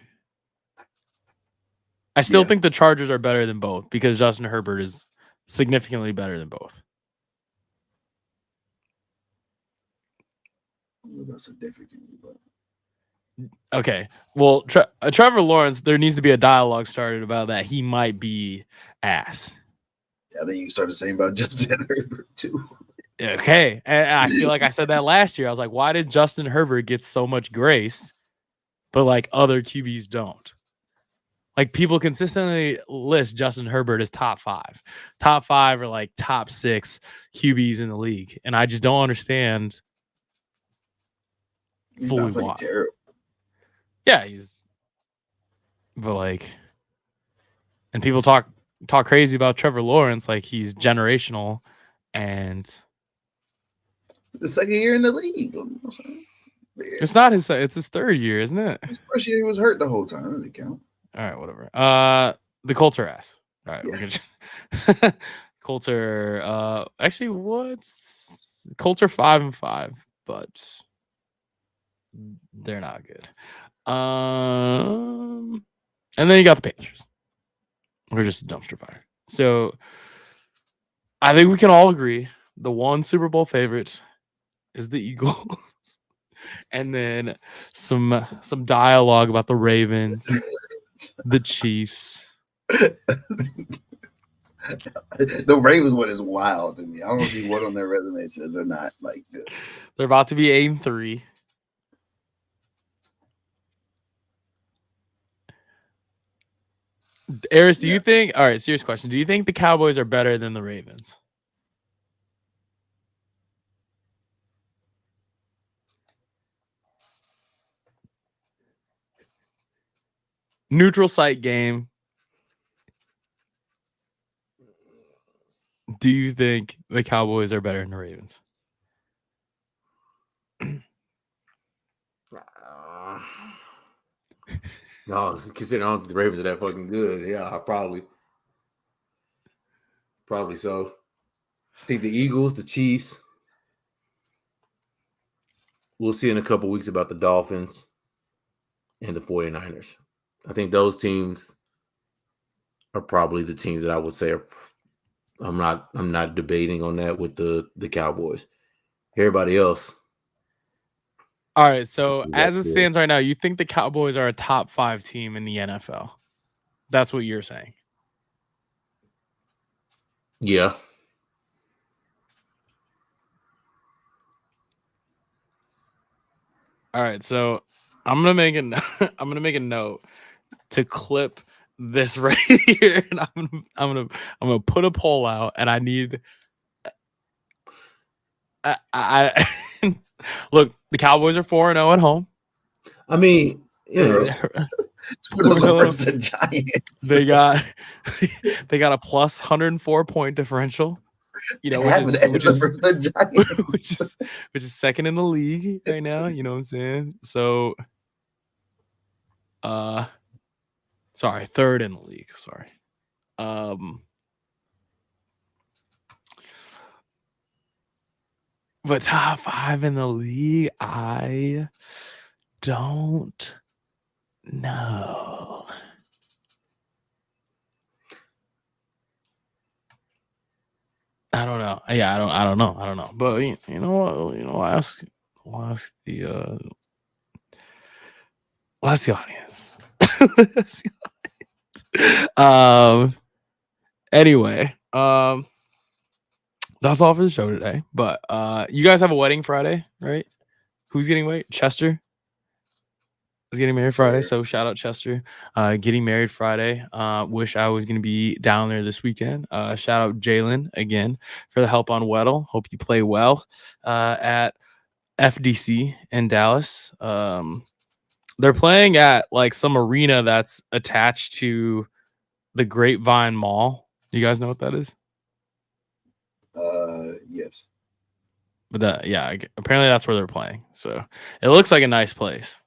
I still Yeah. think the Chargers are better than both because Justin Herbert is significantly better than both. That's significantly, but Okay. Well, Trevor Lawrence, there needs to be a dialogue started about that. He might be ass. yeah, then you started saying about Justin Herbert too. Okay. And I feel like I said that last year. I was like, why did Justin Herbert get so much grace, but like other QBs don't? Like people consistently list Justin Herbert as top 5. Top 5 or like top 6 QBs in the league. And I just don't understand He's fully not playing why. terrible. Yeah, but like, and people talk crazy about Trevor Lawrence like he's generational, and The second year in the league. You know what I'm saying? it's not his. It's his 3rd year, isn't it? His first year he was hurt the whole time. That doesn't count. All right, whatever. The Colts are ass. All right, Yeah. we're good. Colts are actually what's Colts are 5-5, but they're not good. And then you got the Patriots. We're just a dumpster fire. So I think we can all agree the one Super Bowl favorite is the Eagles. And then some dialogue about the Ravens, the Chiefs. The Ravens one is wild to me. I don't see what on their resume says they're not like good. They're about to be 8-3. Eris, do you think? All right, serious question. Do you think the Cowboys are better than the Ravens? Neutral site game. Do you think the Cowboys are better than the Ravens? No, considering I don't think the Ravens are that fucking good. Yeah, probably so. I think the Eagles, the Chiefs. We'll see in a couple weeks about the Dolphins and the 49ers. I think those teams are probably the teams that I would say are. I'm not debating on that with the Cowboys. Everybody else. All right, so as it stands right now, you think the Cowboys are a top 5 team in the NFL? That's what you're saying. Yeah. All right, so I'm gonna make a note to clip this right here, and I'm gonna put a poll out, and I need. I look. The Cowboys are 4-0 at home. I mean, Versus the Giants. They got a plus 104 point differential. You know, which is second in the league right now. You know what I'm saying? So, sorry, 3rd in the league. Sorry. But top 5 in the league, I don't know. I don't know. Yeah, I don't know. But you know what? I'll ask the audience. Anyway, that's all for the show today. But you guys have a wedding Friday, right? Who's getting married? Chester is getting married Friday. So shout out Chester. Getting married Friday. Wish I was gonna be down there this weekend. Shout out Jalen again for the help on Weddle. Hope you play well at FDC in Dallas. They're playing at like some arena that's attached to the Grapevine Mall. You guys know what that is? Yes. But apparently that's where they're playing. So it looks like a nice place,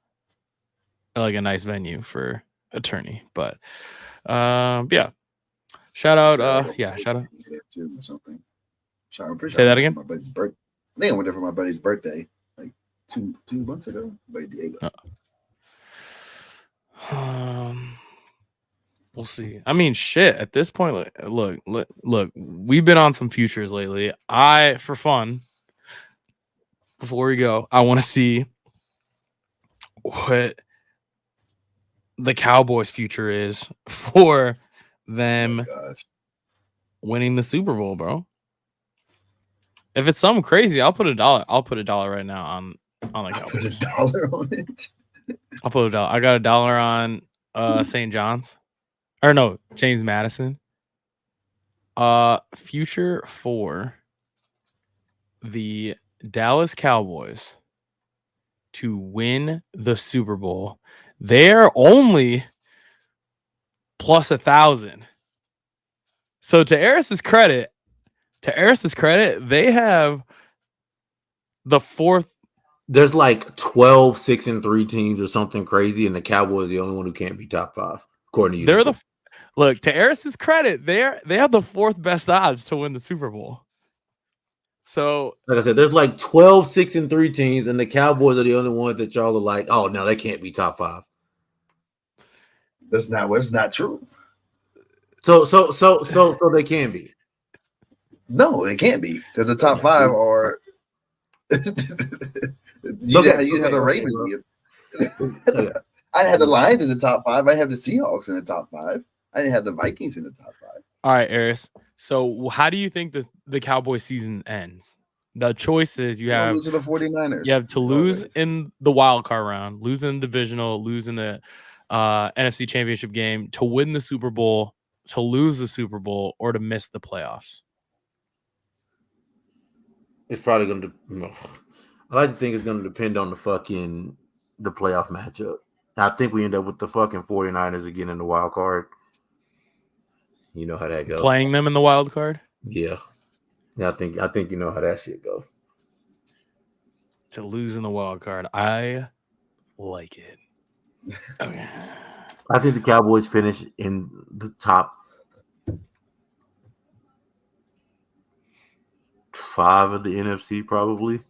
like a nice venue for attorney. But yeah, shout out. Shout out. Something. Say that again. My buddy's birthday. I think I went there for my buddy's birthday like two months ago. Diego. We'll see. I mean, shit. At this point, look. We've been on some futures lately. For fun, before we go, I want to see what the Cowboys' future is for them winning the Super Bowl, bro. If it's something crazy, I'll put $1. I'll put $1 right now on the Cowboys. $1 on it. I'll put $1. I got $1 on St. John's. Or no, James Madison. Future for the Dallas Cowboys to win the Super Bowl. They're only plus 1,000. So to Eris's credit, they have the fourth. There's like 12 6-3 teams or something crazy, and the Cowboys are the only one who can't be top 5, according to you. They're look, to Eris's credit, they have the fourth best odds to win the Super Bowl. So, like I said, there's like 12 6-3 teams, and the Cowboys are the only ones that y'all are like, oh no, they can't be top 5. That's not true. So they can be. No, they can't be because the top 5 are. you have the Ravens. I had the Lions in the top 5. I have the Seahawks in the top 5. I didn't have the Vikings in the top 5. All right, Eris. So, how do you think the Cowboy season ends? The choices you have lose to the 49ers. You have to lose in the wild card round, lose in the divisional, lose in the NFC Championship game, to win the Super Bowl, to lose the Super Bowl, or to miss the playoffs. It's probably going to. I like to think it's going to depend on the playoff matchup. I think we end up with the fucking 49ers again in the wild card. You know how that goes. Playing them in the wild card? Yeah. I think you know how that shit goes. To lose in the wild card. I like it. Okay. I think the Cowboys finish in the top 5 of the NFC, probably.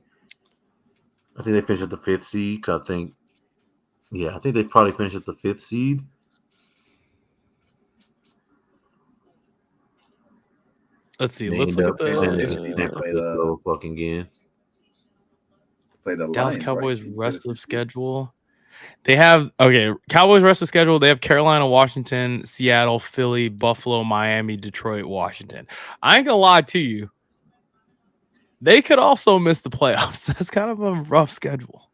I think they finish at the 5th seed. I think they probably finish at the 5th seed. Let's see. Let's look at the fucking game. Play the Dallas Lions, Cowboys right? rest of schedule. They have Cowboys rest of schedule. They have Carolina, Washington, Seattle, Philly, Buffalo, Miami, Detroit, Washington. I ain't gonna lie to you. They could also miss the playoffs. That's kind of a rough schedule.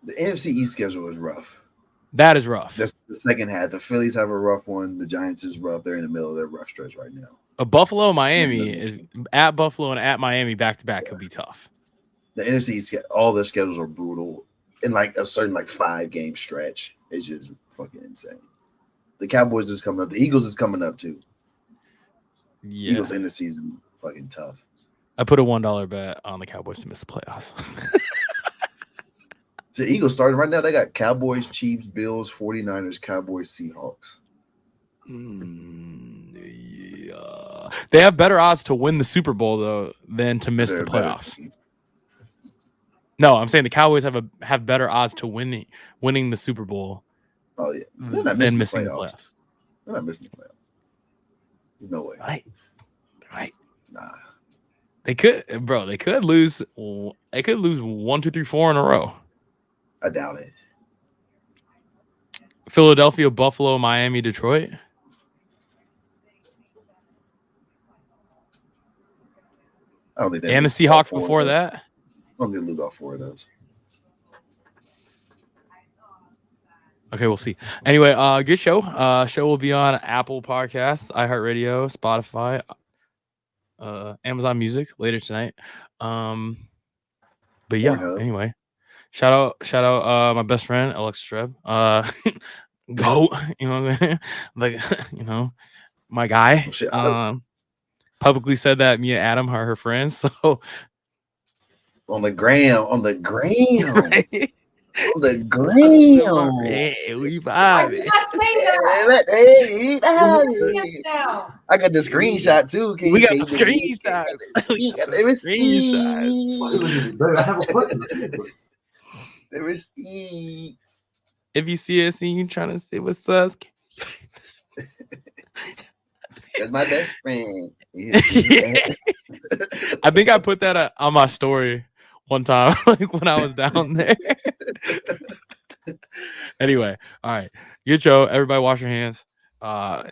The NFC East schedule is rough. That is rough. That's the second half. The Phillies have a rough one. The Giants is rough. They're in the middle of their rough stretch right now. A Buffalo, Miami is at Buffalo and at Miami back to back could be tough. The NFC East, all their schedules are brutal. In like a certain 5-game stretch, it's just fucking insane. The Cowboys is coming up. The Eagles is coming up too. Yeah. Eagles in the season, fucking tough. I put a $1 bet on the Cowboys to miss the playoffs. The Eagles starting right now. They got Cowboys, Chiefs, Bills, 49ers, Cowboys, Seahawks. Yeah. They have better odds to win the Super Bowl though than to miss the playoffs. No, I'm saying the Cowboys have better odds to winning the Super Bowl. Oh yeah, they're than not missing the playoffs. They're not missing the playoffs. There's no way. Right. Nah. They could, bro. They could lose. They could lose 1, 2, 3, 4 in a row. I doubt it. Philadelphia, Buffalo, Miami, Detroit. I don't think. And the Seahawks before that. I don't think they lose all 4 of those. Okay, we'll see. Anyway, good show. Show will be on Apple Podcasts, iHeartRadio, Spotify, Amazon Music later tonight. But yeah, anyway. Shout out my best friend, Alex Streb. Go, you know what I'm saying? Like, you know, my guy. Publicly said that me and Adam are her friends. So on the gram. Right? On the gram. Hey, we vibing. I got the screenshot too. We got the screenshot. The receipts. If you see us and you trying to say what's us, That's my best friend. Yeah. I think I put that on my story one time, like when I was down there. Anyway, all right. Good show. Everybody wash your hands. And